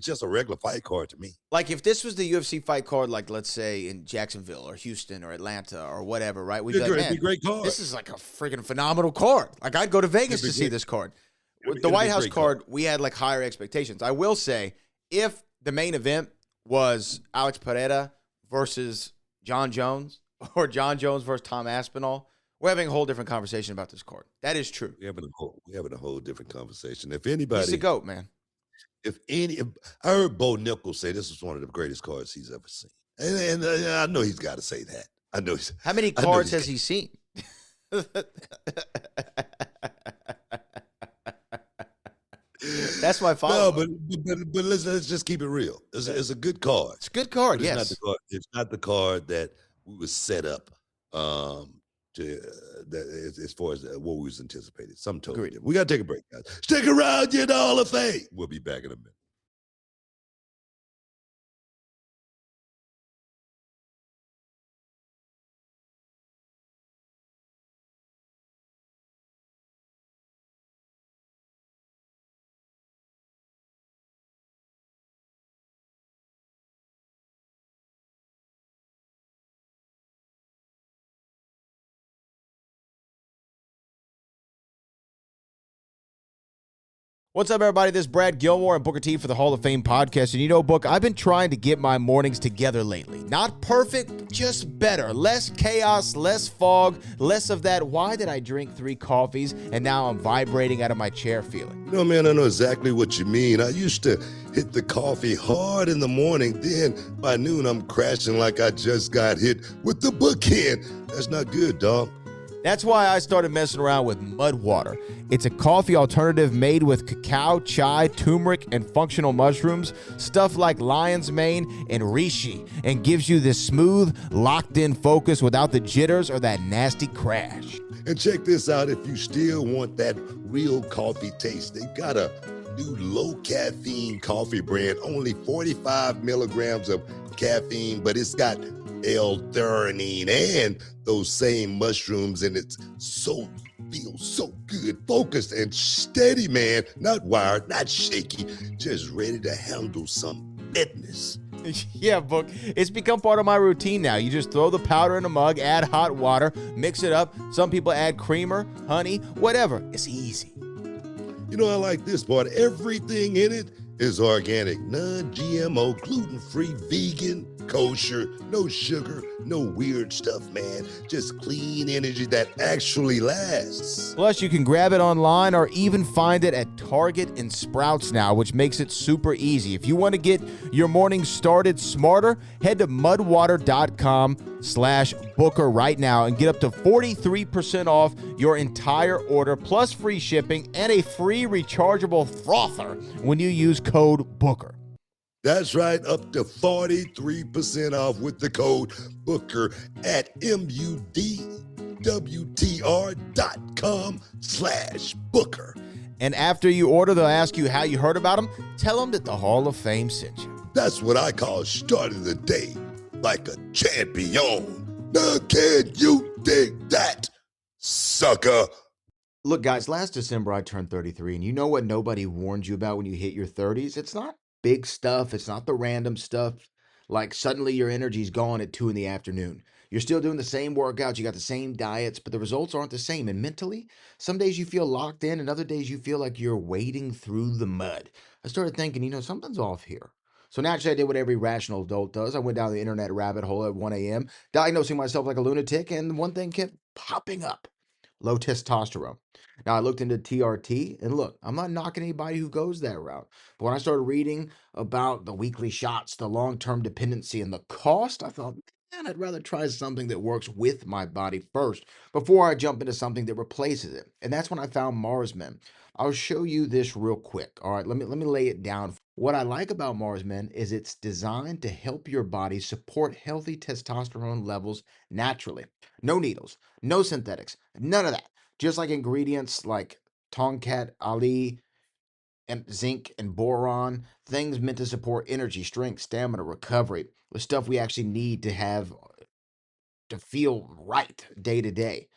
Speaker 6: just a regular fight card to me.
Speaker 8: Like if this was the UFC fight card, like let's say in Jacksonville or Houston or Atlanta or whatever, right? We'd be like, man,
Speaker 6: it'd be a great card.
Speaker 8: This is like a freaking phenomenal card. Like I'd go to Vegas to see this card. With the White House card, we had like higher expectations. I will say, if the main event was Alex Pereira versus Jon Jones or Jon Jones versus Tom Aspinall, we're having a whole different conversation about this card. That is true.
Speaker 6: We're having a whole different conversation. If anybody,
Speaker 8: he's the GOAT, man.
Speaker 6: If I heard Bo Nichols say this was one of the greatest cards he's ever seen, and I know he's got to say that. I know.
Speaker 8: How many cards has he seen? That's my follow.
Speaker 6: No, but let's just keep it real. It's a good card.
Speaker 8: It's a good card.
Speaker 6: But
Speaker 8: Yes,
Speaker 6: it's not the card that we was set up as far as what we was anticipated. Some totally different. We got to take a break, guys. Stick around, you're in the Hall of Fame. We'll be back in a minute.
Speaker 8: What's up, everybody? This is Brad Gilmore and Booker T for the Hall of Fame podcast. And you know, Book, I've been trying to get my mornings together lately. Not perfect, just better. Less chaos, less fog, less of that, why did I drink 3 coffees and now I'm vibrating out of my chair feeling?
Speaker 6: Man, I know exactly what you mean. I used to hit the coffee hard in the morning. Then by noon, I'm crashing like I just got hit with the bookend. That's not good, dog.
Speaker 8: That's why I started messing around with mud water. It's a coffee alternative made with cacao, chai, turmeric, and functional mushrooms, stuff like lion's mane and reishi, and gives you this smooth, locked-in focus without the jitters or that nasty crash.
Speaker 6: And check this out, if you still want that real coffee taste, they've got a new low-caffeine coffee brand, only 45 milligrams of caffeine, but it's got L-theanine and those same mushrooms, and it feels so good, focused and steady, man. Not wired, not shaky, just ready to handle some business.
Speaker 8: Yeah, Book. It's become part of my routine now. You just throw the powder in a mug, add hot water, mix it up. Some people add creamer, honey, whatever. It's easy.
Speaker 6: I like this part. Everything in it is organic, non-GMO, gluten-free, vegan, kosher, no sugar, no weird stuff, man. Just clean energy that actually lasts.
Speaker 8: Plus, you can grab it online or even find it at Target and Sprouts now, which makes it super easy. If you want to get your morning started smarter, head to mudwater.com/Booker right now and get up to 43% off your entire order, plus free shipping and a free rechargeable frother when you use code BOOKER.
Speaker 6: That's right, up to 43% off with the code BOOKER at mudwtr.com/Booker.
Speaker 8: And after you order, they'll ask you how you heard about them. Tell them that the Hall of Fame sent you.
Speaker 6: That's what I call starting the day like a champion. Now can you dig that, sucker?
Speaker 8: Look, guys, last December I turned 33, and you know what nobody warned you about when you hit your 30s? It's not big stuff. It's not the random stuff. Like suddenly your energy's gone at 2 p.m. You're still doing the same workouts. You got the same diets, but the results aren't the same. And mentally, some days you feel locked in and other days you feel like you're wading through the mud. I started thinking, something's off here. So naturally, I did what every rational adult does. I went down the internet rabbit hole at 1 a.m., diagnosing myself like a lunatic, and one thing kept popping up: low testosterone. Now, I looked into TRT, and look, I'm not knocking anybody who goes that route. But when I started reading about the weekly shots, the long-term dependency, and the cost, I thought, and I'd rather try something that works with my body first before I jump into something that replaces it. And that's when I found Mars Men. I'll show you this real quick. All right, let me lay it down. What I like about Mars Men is it's designed to help your body support healthy testosterone levels naturally. No needles, no synthetics, none of that. Just like ingredients like Tongkat Ali and zinc and boron, things meant to support energy, strength, stamina, recovery, the stuff we actually need to have to feel right day to day.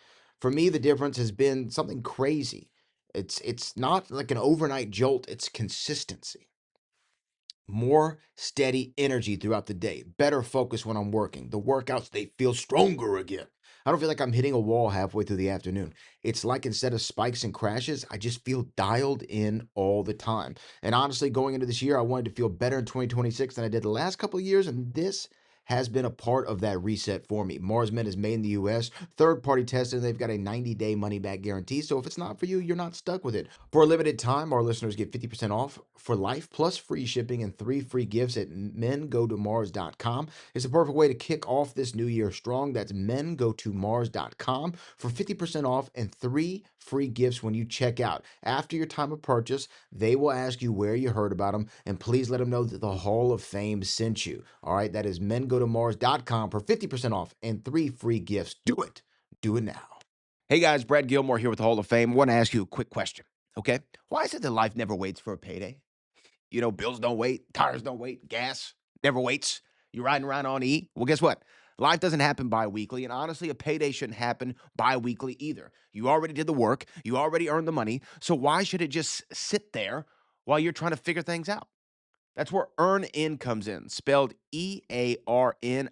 Speaker 8: For me, the difference has been something crazy. It's not like an overnight jolt, it's consistency. More steady energy throughout the day, better focus when I'm working. The workouts, they feel stronger again. I don't feel like I'm hitting a wall halfway through the afternoon. It's like instead of spikes and crashes, I just feel dialed in all the time. And honestly, going into this year, I wanted to feel better in 2026 than I did the last couple of years, and this has been a part of that reset for me. Mars Men is made in the US, third party tested, and they've got a 90-day money back guarantee. So if it's not for you, you're not stuck with it. For a limited time, our listeners get 50% off for life, plus free shipping and 3 free gifts at mengotomars.com. It's a perfect way to kick off this new year strong. That's mengotomars.com for 50% off and 3 free gifts when you check out. After your time of purchase, they will ask you where you heard about them, and please let them know that the Hall of Fame sent you. All right, that is mengotomars.com for 50% off and 3 free gifts. Do it. Do it now. Hey guys, Brad Gilmore here with the Hall of Fame. I want to ask you a quick question, okay? Why is it that life never waits for a payday? You know, bills don't wait, tires don't wait, gas never waits. You're riding around on E. Well, guess what? Life doesn't happen bi-weekly, and honestly, a payday shouldn't happen bi-weekly either. You already did the work, you already earned the money, so why should it just sit there while you're trying to figure things out? That's where Earn In comes in, spelled EARNIN,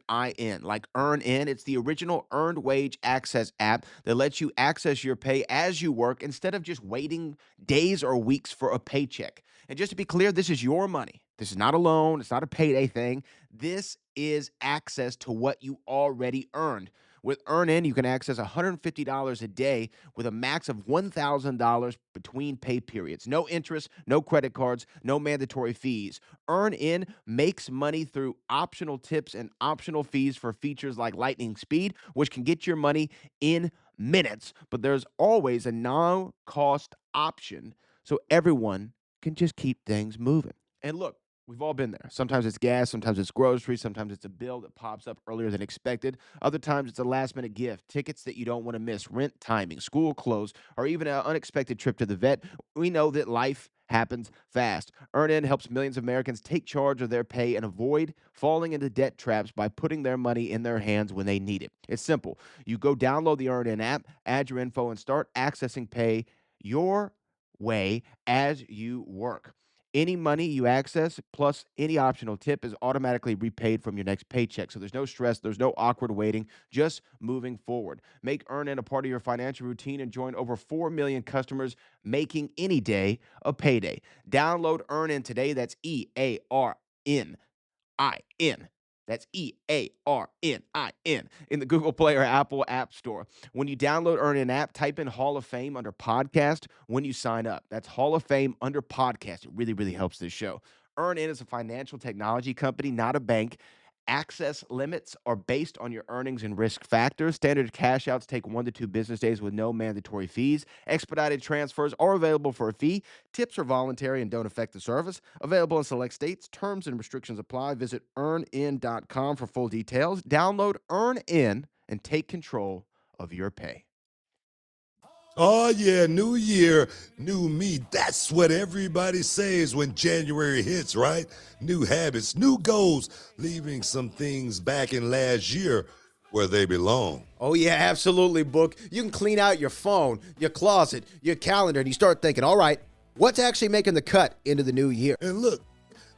Speaker 8: like Earn In. It's the original earned wage access app that lets you access your pay as you work instead of just waiting days or weeks for a paycheck. And just to be clear, this is your money. This is not a loan. It's not a payday thing. This is access to what you already earned. With Earn In, you can access $150 a day with a max of $1,000 between pay periods. No interest, no credit cards, no mandatory fees. Earn In makes money through optional tips and optional fees for features like lightning speed, which can get your money in minutes. But there's always a no-cost option so everyone can just keep things moving. And look, we've all been there. Sometimes it's gas, sometimes it's groceries, sometimes it's a bill that pops up earlier than expected. Other times it's a last-minute gift, tickets that you don't want to miss, rent timing, school clothes, or even an unexpected trip to the vet. We know that life happens fast. Earn In helps millions of Americans take charge of their pay and avoid falling into debt traps by putting their money in their hands when they need it. It's simple. You go download the Earn In app, add your info, and start accessing pay your way as you work. Any money you access plus any optional tip is automatically repaid from your next paycheck. So there's no stress, there's no awkward waiting, just moving forward. Make Earn In a part of your financial routine and join over 4 million customers making any day a payday. Download Earn In today. That's EARNIN. That's EARNIN in the Google Play or Apple App Store. When you download Earn In app, type in Hall of Fame under podcast when you sign up. That's Hall of Fame under podcast. It really, really helps this show. Earn In is a financial technology company, not a bank. Access limits are based on your earnings and risk factors. Standard cash outs take 1 to 2 business days with no mandatory fees. Expedited transfers are available for a fee. Tips are voluntary and don't affect the service. Available in select states. Terms and restrictions apply. Visit earnin.com for full details. Download Earn In and take control of your pay.
Speaker 6: Oh, yeah, new year, new me. That's what everybody says when January hits, right? New habits, new goals, leaving some things back in last year where they belong.
Speaker 8: Oh, yeah, absolutely, Book. You can clean out your phone, your closet, your calendar, and you start thinking, all right, what's actually making the cut into the new year?
Speaker 6: And look,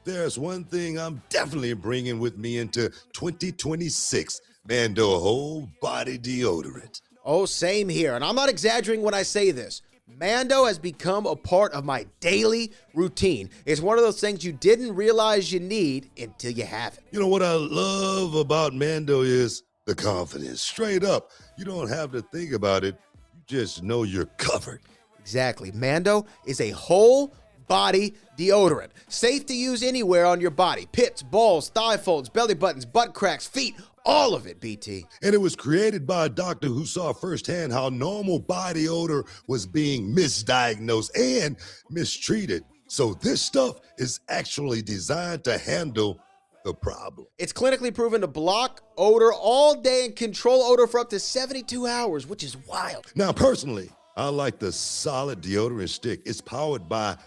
Speaker 6: there's one thing I'm definitely bringing with me into 2026. Mando whole body deodorant.
Speaker 8: Oh, same here. And I'm not exaggerating when I say this. Mando has become a part of my daily routine. It's one of those things you didn't realize you need until you have it.
Speaker 6: You know what I love about Mando is the confidence. Straight up. You don't have to think about it. You just know you're covered.
Speaker 8: Exactly. Mando is a whole body deodorant. Safe to use anywhere on your body. Pits, balls, thigh folds, belly buttons, butt cracks, feet, all of it, BT.
Speaker 6: And it was created by a doctor who saw firsthand how normal body odor was being misdiagnosed and mistreated. So this stuff is actually designed to handle the problem.
Speaker 8: It's clinically proven to block odor all day and control odor for up to 72 hours, which is wild.
Speaker 6: Now, personally, I like the solid deodorant stick. It's powered by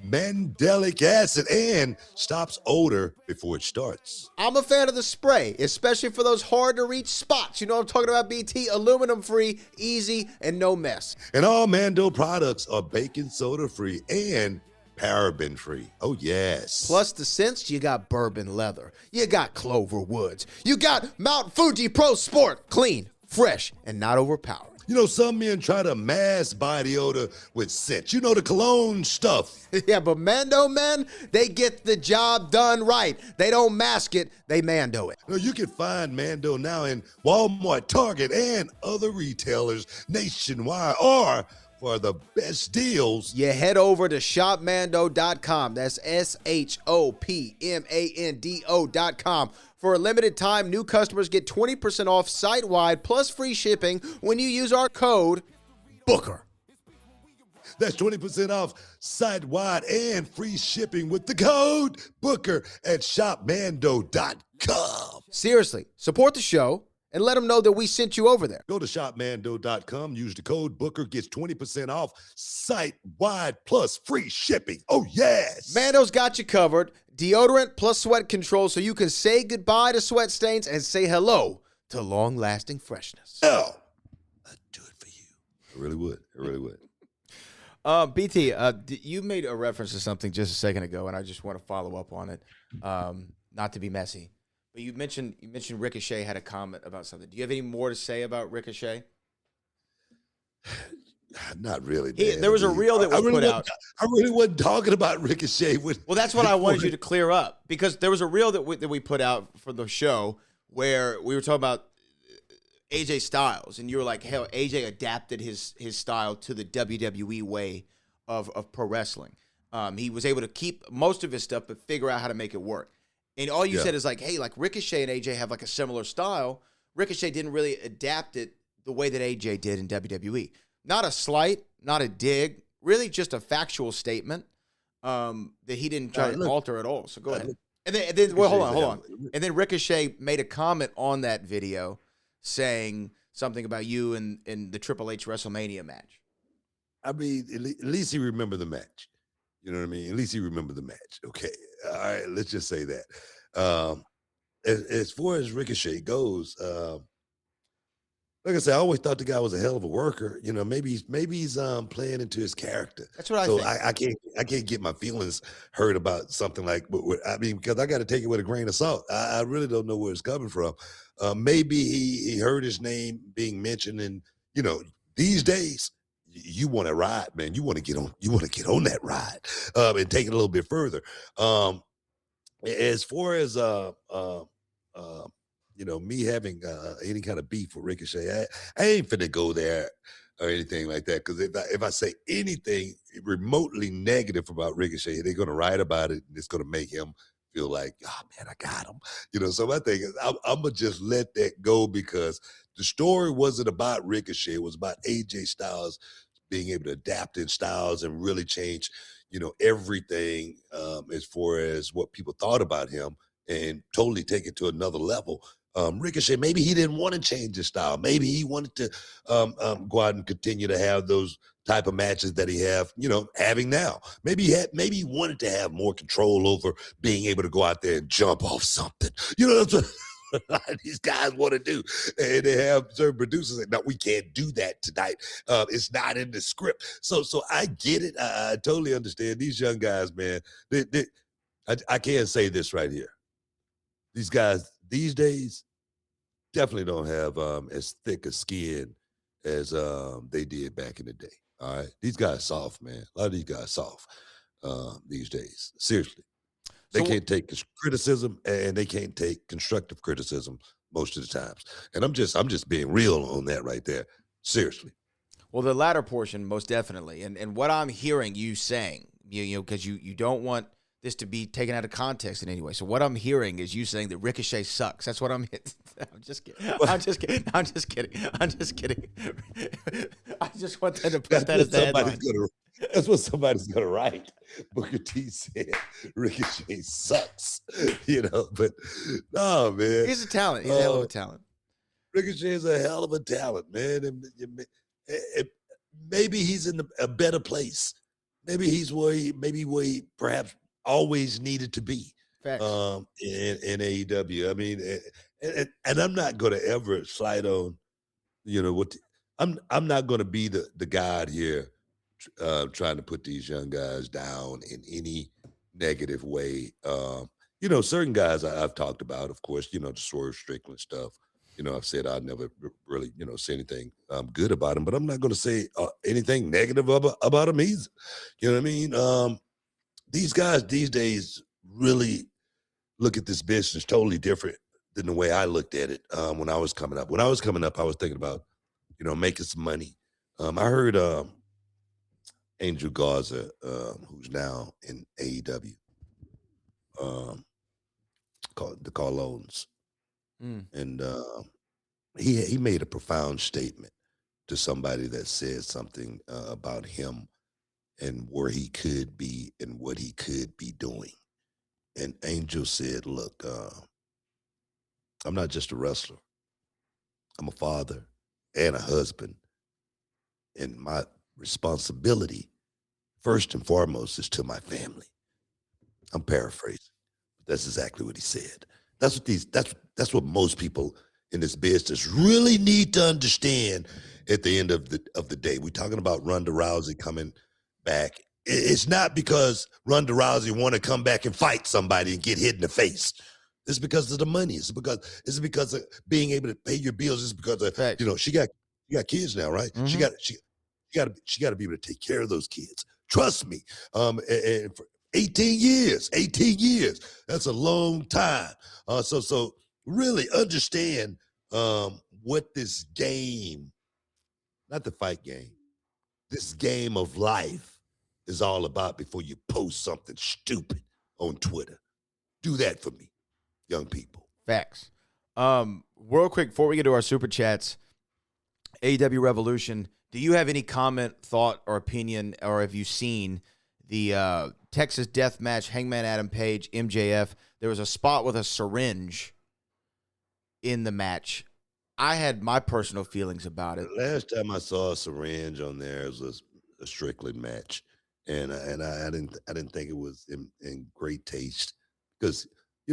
Speaker 6: mandelic acid and stops odor before it starts.
Speaker 8: I'm a fan of the spray, especially for those hard-to-reach spots. You know what I'm talking about, BT? Aluminum-free, easy, and no mess.
Speaker 6: And all Mando products are baking soda-free and paraben-free. Oh, yes.
Speaker 8: Plus the scents, you got bourbon leather. You got Clover Woods. You got Mount Fuji Pro Sport. Clean, fresh, and not overpowering.
Speaker 6: You know, some men try to mask body odor with scent. You know, the cologne stuff.
Speaker 8: Yeah, but Mando men, they get the job done right. They don't mask it, they Mando it.
Speaker 6: You know, you can find Mando now in Walmart, Target, and other retailers nationwide. Or for the best deals,
Speaker 8: you head over to shopmando.com. That's shopmando.com. For a limited time, new customers get 20% off site-wide plus free shipping when you use our code BOOKER.
Speaker 6: That's 20% off site-wide and free shipping with the code BOOKER at shopmando.com.
Speaker 8: Seriously, support the show and let them know that we sent you over there.
Speaker 6: Go to shopmando.com, use the code BOOKER, gets 20% off site-wide plus free shipping. Oh, yes.
Speaker 8: Mando's got you covered. Deodorant plus sweat control so you can say goodbye to sweat stains and say hello to long-lasting freshness.
Speaker 6: Oh, I'd do it for you. I really would. I really would.
Speaker 8: BT, you made a reference to something just a second ago, and I just want to follow up on it, not to be messy. But you mentioned Ricochet had a comment about something. Do you have any more to say about Ricochet?
Speaker 6: Not really, man.
Speaker 8: There was a reel that was put out.
Speaker 6: I really wasn't talking about Ricochet.
Speaker 8: Well, that's what I wanted you to clear up, because there was a reel that we put out for the show where we were talking about AJ Styles, and you were like, hell, AJ adapted his style to the WWE way of pro wrestling. He was able to keep most of his stuff, but figure out how to make it work. And all you said is like, hey, like Ricochet and AJ have like a similar style. Ricochet didn't really adapt it the way that AJ did in WWE. Not a slight, not a dig, really just a factual statement that he didn't try to alter at all. So go ahead. And then well, hold on. And then Ricochet made a comment on that video saying something about you in the Triple H WrestleMania match.
Speaker 6: I mean, at least he remembered the match. You know what I mean? At least he remembered the match. Okay. All right. Let's just say that. As far as Ricochet goes, like I said, I always thought the guy was a hell of a worker. You know, maybe he's playing into his character.
Speaker 8: That's what I think.
Speaker 6: I can't get my feelings hurt about something like. I mean, because I got to take it with a grain of salt. I really don't know where it's coming from. Maybe he heard his name being mentioned, and you know, these days you want to ride, man. You want to get on that ride and take it a little bit further. As far as you know, me having any kind of beef with Ricochet, I ain't finna go there or anything like that. Because if I say anything remotely negative about Ricochet, they're gonna write about it, and it's gonna make him feel like, oh man, I got him. You know, so my thing is, I'm gonna just let that go, because the story wasn't about Ricochet. It was about AJ Styles being able to adapt in styles and really change, you know, everything as far as what people thought about him, and totally take it to another level. Ricochet, maybe he didn't want to change his style. Maybe he wanted to go out and continue to have those type of matches that he having now. Maybe he wanted to have more control over being able to go out there and jump off something. You know, that's what these guys want to do. And they have certain producers that, no, we can't do that tonight. It's not in the script. So I get it. I totally understand. These young guys, man, I can't say this right here. These guys these days definitely don't have as thick a skin as they did back in the day. All right, these guys soft, man. A lot of these guys soft these days. Seriously, they can't take criticism, and they can't take constructive criticism most of the times. And I'm just being real on that right there. Seriously.
Speaker 8: Well, the latter portion, most definitely, and what I'm hearing you saying, because you don't want this to be taken out of context in any way. So what I'm hearing is you saying that Ricochet sucks. That's what I'm. I'm just kidding. I'm just kidding. I'm just kidding. I'm just kidding. I just want them to put that as the headline.
Speaker 6: That's what somebody's gonna write. Booker T said Ricochet sucks. But no, man.
Speaker 8: He's a talent. He's a hell of a talent.
Speaker 6: Ricochet is a hell of a talent, man. And maybe he's in a better place. Maybe he's where he perhaps always needed to be.
Speaker 8: Facts.
Speaker 6: In AEW. I mean, and I'm not going to ever slide on, I'm not going to be the guy here trying to put these young guys down in any negative way. Certain guys I've talked about, of course, the Swerve Strickland stuff. I've said I'd never really, say anything good about him, but I'm not going to say anything negative about him either. You know what I mean? These guys these days really look at this business totally different than the way I looked at it when I was coming up. When I was coming up, I was thinking about, making some money. I heard Angel Garza, who's now in AEW, called the Carlones. And he made a profound statement to somebody that said something about him and where he could be and what he could be doing. And Angel said, look, I'm not just a wrestler. I'm a father and a husband. And my responsibility, first and foremost, is to my family. I'm paraphrasing. But that's exactly what he said. That's what most people in this business really need to understand at the end of the day. We're talking about Ronda Rousey coming back. It's not because Ronda Rousey want to come back and fight somebody and get hit in the face. It's because of the money. It's because of being able to pay your bills. It's because of she got kids now, right? Mm-hmm. She got to be able to take care of those kids. Trust me. And for 18 years. That's a long time. So really understand what this game, not the fight game, this game of life is all about before you post something stupid on Twitter. Do that for me, young people.
Speaker 8: Facts. Real quick, before we get to our super chats, AEW Revolution, do you have any comment, thought, or opinion, or have you seen the Texas Death Match, Hangman Adam Page, MJF? There was a spot with a syringe in the match. I had my personal feelings about it.
Speaker 6: Last time I saw a syringe on there, it was a Strickland match, and I didn't think it was in great taste because I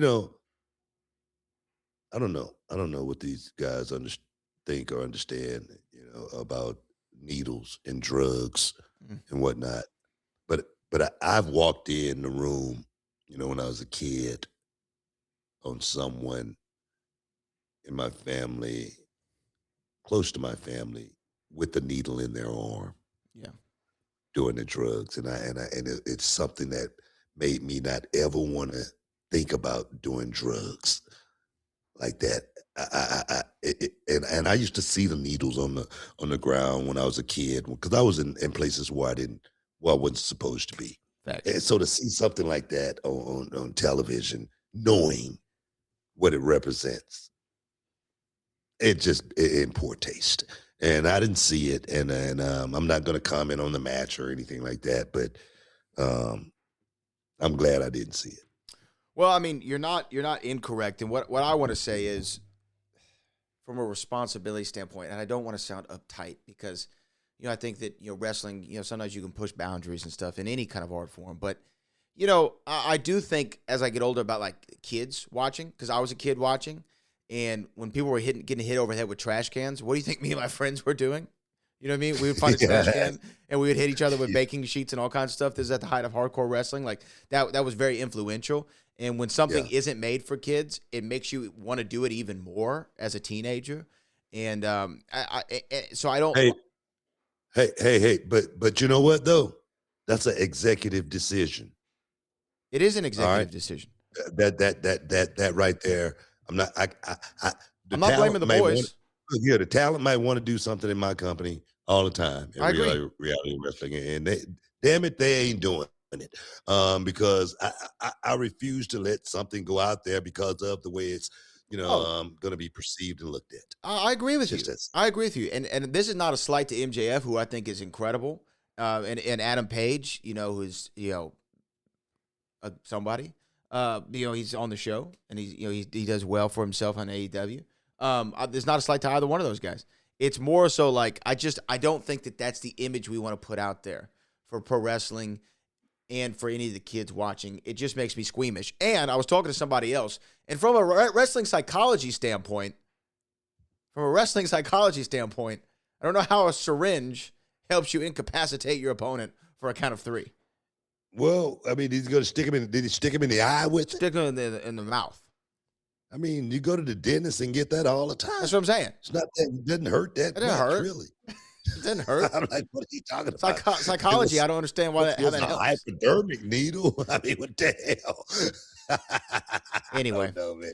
Speaker 6: don't know what these guys think or understand about needles and drugs and whatnot, but I've walked in the room when I was a kid on someone in my family, close to my family, with the needle in their arm, doing the drugs, and it's something that made me not ever want to think about doing drugs like that. And I used to see the needles on the ground when I was a kid because I was in places where I wasn't supposed to be.
Speaker 8: Facts.
Speaker 6: And so to see something like that on television, knowing what it represents, it just in poor taste. And I didn't see it, and I'm not going to comment on the match or anything like that, but I'm glad I didn't see it.
Speaker 8: Well, I mean, you're not incorrect, and what I want to say is, from a responsibility standpoint, and I don't want to sound uptight because, I think that wrestling, sometimes you can push boundaries and stuff in any kind of art form, but I do think as I get older about like kids watching, because I was a kid watching. And when people were getting hit over the head with trash cans, what do you think me and my friends were doing? You know what I mean? We would find a trash can and we would hit each other with baking sheets and all kinds of stuff. This is at the height of hardcore wrestling. Like that was very influential. And when something isn't made for kids, it makes you want to do it even more as a teenager. And so I don't.
Speaker 6: Hey! But you know what though? That's an executive decision.
Speaker 8: It is an executive decision.
Speaker 6: That right there. I'm not
Speaker 8: blaming the boys.
Speaker 6: The talent might want to do something in my company all the time in
Speaker 8: I agree.
Speaker 6: reality wrestling, and damn it, they ain't doing it, because I refuse to let something go out there because of the way it's, going to be perceived and looked at.
Speaker 8: I agree with you.
Speaker 6: Just as-
Speaker 8: I agree with you. And this is not a slight to MJF, who I think is incredible, and Adam Page, who's somebody. He's on the show, and he does well for himself on AEW. There's not a slight to either one of those guys. It's more so like I don't think that that's the image we want to put out there for pro wrestling and for any of the kids watching. It just makes me squeamish. And I was talking to somebody else, and from a wrestling psychology standpoint, I don't know how a syringe helps you incapacitate your opponent for a count of 3.
Speaker 6: Well, I mean, he's going to stick him in. Did he stick him in the eye with it?
Speaker 8: Stick him in the mouth.
Speaker 6: I mean, you go to the dentist and get that all the time.
Speaker 8: That's what I'm saying.
Speaker 6: It's not that it didn't hurt that
Speaker 8: It didn't
Speaker 6: much,
Speaker 8: hurt.
Speaker 6: really.
Speaker 8: It didn't hurt.
Speaker 6: I'm like, what are you talking about?
Speaker 8: Psychology. I don't understand why how
Speaker 6: It's
Speaker 8: that
Speaker 6: a
Speaker 8: helps.
Speaker 6: hypodermic needle. I mean, what the hell?
Speaker 8: Anyway,
Speaker 6: I don't know, man.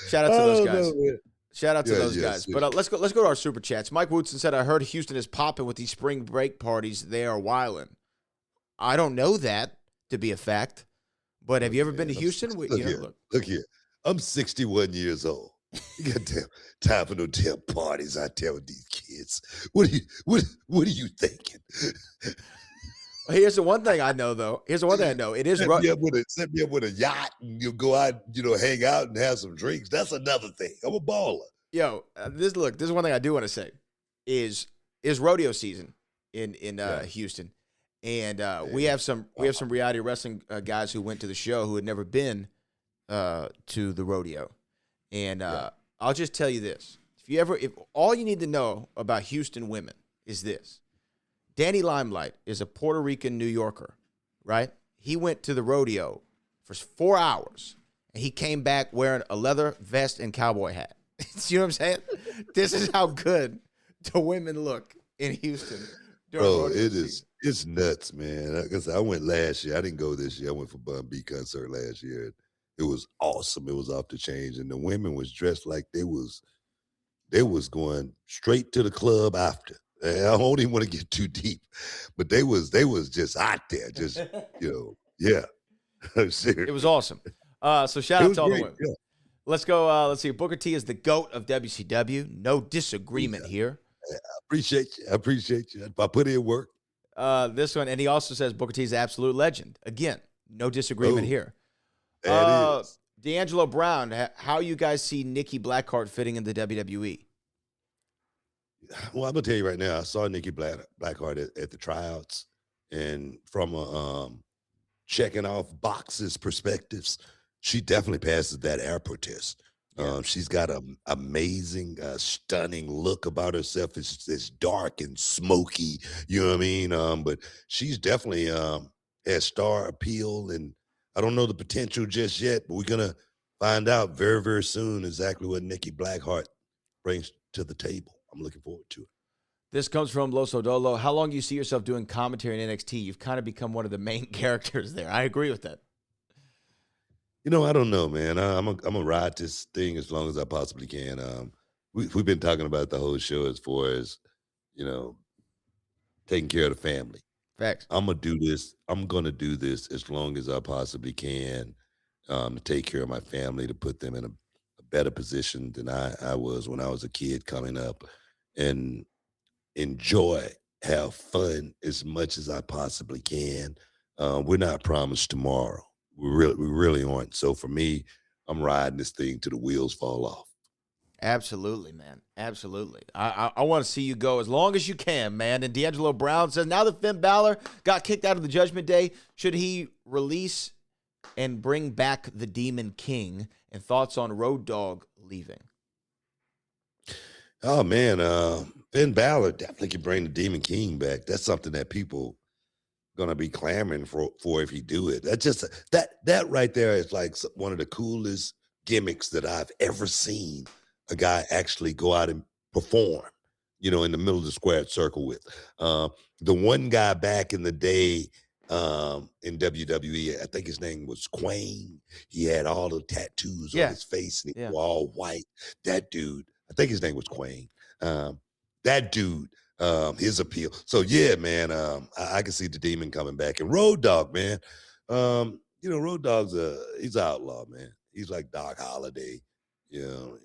Speaker 8: shout out to those guys.
Speaker 6: know, man.
Speaker 8: Shout out to those
Speaker 6: yes,
Speaker 8: guys.
Speaker 6: yes.
Speaker 8: But let's go to our super chats. Mike Woodson said, "I heard Houston is popping with these spring break parties. They are wildin'." I don't know that to be a fact, but have you ever been to Houston?
Speaker 6: Look here. I'm 61 years old. You got damn time for no damn parties out there with these kids. What are you thinking?
Speaker 8: Here's the one thing I know, though. It is
Speaker 6: Set me up with a yacht and you'll go out, hang out and have some drinks. That's another thing. I'm a baller.
Speaker 8: Yo, this is one thing I do want to say is rodeo season in Houston, and we have some reality wrestling guys who went to the show who had never been to the rodeo, and I'll just tell you this: if all you need to know about Houston women is this. Danny Limelight is a Puerto Rican New Yorker, right? He went to the rodeo for 4 hours, and he came back wearing a leather vest and cowboy hat. You know what I'm saying? This is how good the women look in Houston.
Speaker 6: Bro, it's nuts, man. Like I said, I went last year. I didn't go this year. I went for Bun B concert last year. It was awesome. It was off the chain, and the women was dressed like they was going straight to the club after. I don't even want to get too deep, but they was just out there, just yeah.
Speaker 8: It was awesome. So shout out to all the women.
Speaker 6: Yeah.
Speaker 8: Let's go. Let's see. Booker T is the GOAT of WCW. No disagreement here.
Speaker 6: I appreciate you. I put in work.
Speaker 8: This one, and he also says Booker T is the absolute legend. Again, no disagreement here.
Speaker 6: That is.
Speaker 8: D'Angelo Brown, how you guys see Nikki Blackheart fitting in the WWE?
Speaker 6: Well, I'm gonna tell you right now. I saw Nikki Blackheart at the tryouts, and from a checking off boxes perspectives, she definitely passes that airport test. She's got an amazing, stunning look about herself. It's dark and smoky, you know what I mean? But she's definitely has star appeal, and I don't know the potential just yet, but we're gonna find out very, very soon exactly what Nikki Blackheart brings to the table. I'm looking forward to it.
Speaker 8: This comes from Los Odolo. How long do you see yourself doing commentary in NXT? You've kind of become one of the main characters there. I agree with that.
Speaker 6: I don't know, man. I'm gonna ride this thing as long as I possibly can. We've been talking about the whole show as far as, taking care of the family.
Speaker 8: Facts.
Speaker 6: I'm gonna do this. I'm gonna do this as long as I possibly can to take care of my family, to put them in a better position than I was when I was a kid coming up, and enjoy, have fun as much as I possibly can. We're not promised tomorrow. We really aren't. So for me, I'm riding this thing till the wheels fall off.
Speaker 8: Absolutely, man. Absolutely. I want to see you go as long as you can, man. And D'Angelo Brown says, now that Finn Balor got kicked out of the Judgment Day, should he release and bring back the Demon King? And thoughts on Road Dogg leaving?
Speaker 6: Oh, man. Finn Balor definitely can bring the Demon King back. That's something that people going to be clamoring for if he do it. That right there is like one of the coolest gimmicks that I've ever seen a guy actually go out and perform, in the middle of the squared circle with. The one guy back in the day in WWE, I think his name was Quane. He had all the tattoos on his face and he was all white. That dude, I think his name was Quane. That dude his appeal. So yeah, man, I can see the Demon coming back. And Road Dogg, man, Road Dogg's he's an outlaw, man. He's like Doc Holliday, you know.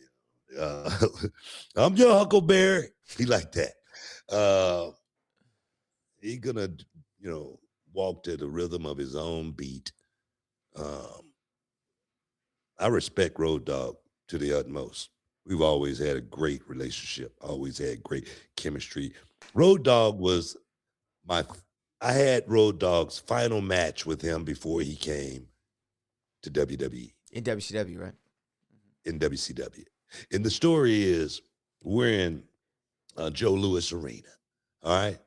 Speaker 6: I'm your Huckleberry. He like that. He gonna, walk to the rhythm of his own beat. I respect Road Dogg to the utmost. We've always had a great relationship, always had great chemistry. Road Dogg was I had Road Dogg's final match with him before he came to WWE.
Speaker 8: In WCW, right?
Speaker 6: In WCW. And the story is we're in Joe Louis Arena, all right?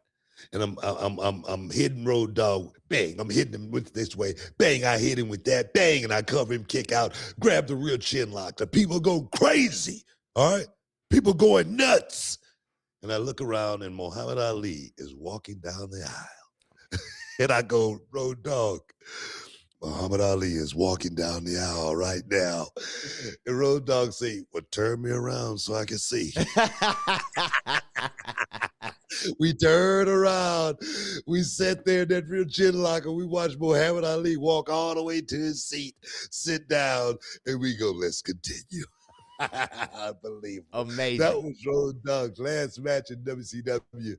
Speaker 6: And I'm hitting Road Dogg, bang, I'm hitting him with this way, bang, I hit him with that, bang, and I cover him, kick out, grab the real chin lock. The people go crazy, all right? People going nuts. And I look around and Muhammad Ali is walking down the aisle. And I go, Road Dogg, Muhammad Ali is walking down the aisle right now. And Road Dogg say, well, turn me around so I can see. We turned around. We sat there in that real chin lock and we watched Muhammad Ali walk all the way to his seat, sit down, and we go, let's continue. Unbelievable.
Speaker 8: Amazing.
Speaker 6: That was Road Dogg's last match in WCW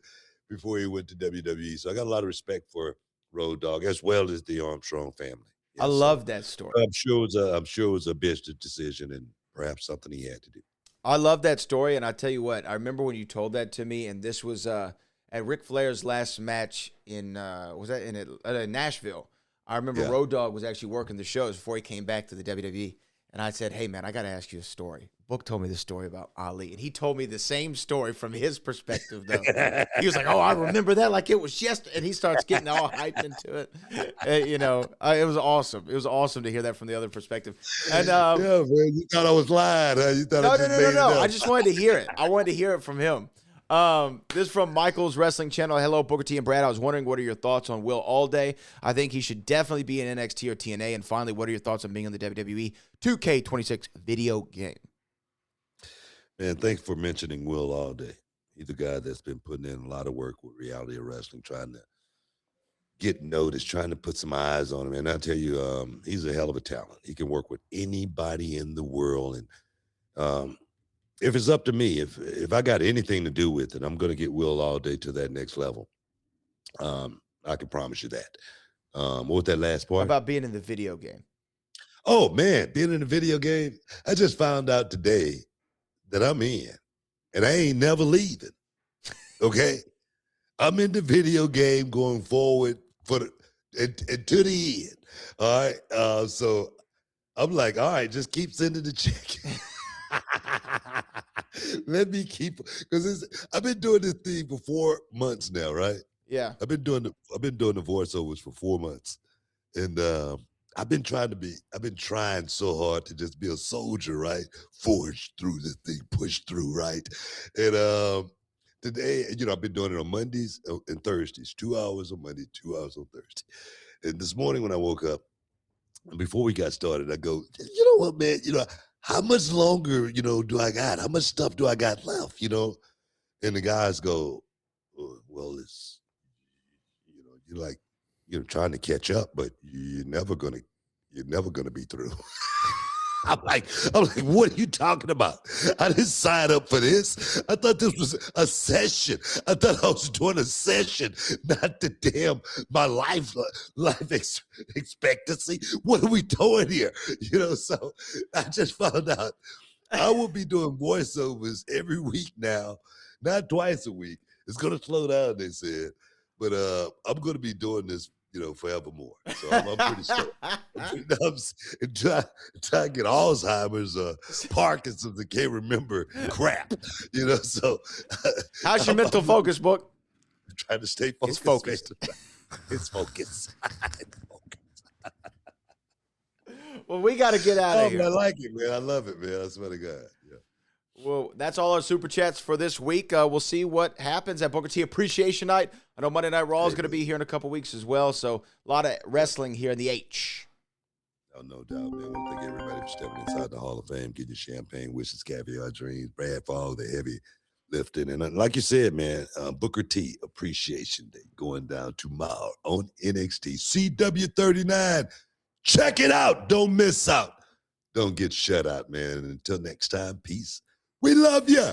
Speaker 6: before he went to WWE. So I got a lot of respect for Road Dogg as well as the Armstrong family.
Speaker 8: I love that story.
Speaker 6: I'm sure it was a business decision and perhaps something he had to do.
Speaker 8: I love that story, and I tell you what, I remember when you told that to me, and this was at Ric Flair's last match in in Nashville. I remember Road Dogg was actually working the shows before he came back to the WWE, and I said, hey, man, I got to ask you a story. Book told me this story about Ali, and he told me the same story from his perspective, though. He was like, oh, I remember that like it was yesterday, and he starts getting all hyped into it. It was awesome. It was awesome to hear that from the other perspective. And
Speaker 6: yeah, man, you thought I was lying, huh? You thought
Speaker 8: No. I just wanted to hear it. I wanted to hear it from him. This is from Michael's Wrestling Channel. Hello, Booker T and Brad. I was wondering, what are your thoughts on Will Allday? I think he should definitely be in NXT or TNA. And finally, what are your thoughts on being on the WWE 2K26 video game?
Speaker 6: Man, thanks for mentioning Will Allday. He's a guy that's been putting in a lot of work with reality of wrestling, trying to get noticed, trying to put some eyes on him. And I tell you, he's a hell of a talent. He can work with anybody in the world. And if it's up to me, if I got anything to do with it, I'm going to get Will Allday to that next level. I can promise you that. What was that last part?
Speaker 8: How about being in the video game?
Speaker 6: Oh, man, being in the video game. I just found out today that I'm in, and I ain't never leaving, okay? I'm in the video game going forward and to the end, all right? So I'm like, all right, just keep sending the check. Let me keep, because I've been doing this thing for 4 months now, right?
Speaker 8: Yeah.
Speaker 6: I've been doing the voiceovers for 4 months, and I've been trying so hard to just be a soldier, right? Forge through this thing, push through, right? And today, I've been doing it on Mondays and Thursdays, 2 hours on Monday, 2 hours on Thursday. And this morning when I woke up, and before we got started, I go, you know what, man? How much longer, do I got? How much stuff do I got left, And the guys go, well, it's, you're like, trying to catch up, but you're never gonna be through. I'm like, what are you talking about? I didn't sign up for this. I thought this was a session. I thought I was doing a session, not the damn my life expectancy. What are we doing here? So I just found out I will be doing voiceovers every week now, not twice a week. It's gonna slow down, they said, but I'm gonna be doing this, forevermore. So I'm pretty sure. I'm trying to get Alzheimer's, Parkinson's, and can't remember crap. So
Speaker 8: how's your mental focus, Book?
Speaker 6: I'm trying to stay focused.
Speaker 8: It's focused.
Speaker 6: It's focused.
Speaker 8: Well, we got to get out of here.
Speaker 6: I like it, man. I love it, man. I swear to God. Yeah.
Speaker 8: Well, that's all our Super Chats for this week. We'll see what happens at Booker T Appreciation Night. I know Monday Night Raw is going to be here in a couple weeks as well, so a lot of wrestling here in the H.
Speaker 6: Oh, no doubt, man. I want to thank everybody for stepping inside the Hall of Fame, getting your champagne wishes, caviar dreams, Brad Fogg, the lifting. And like you said, man, Booker T Appreciation Day going down tomorrow on NXT. CW39. Check it out. Don't miss out. Don't get shut out, man. And until next time, peace. We love you.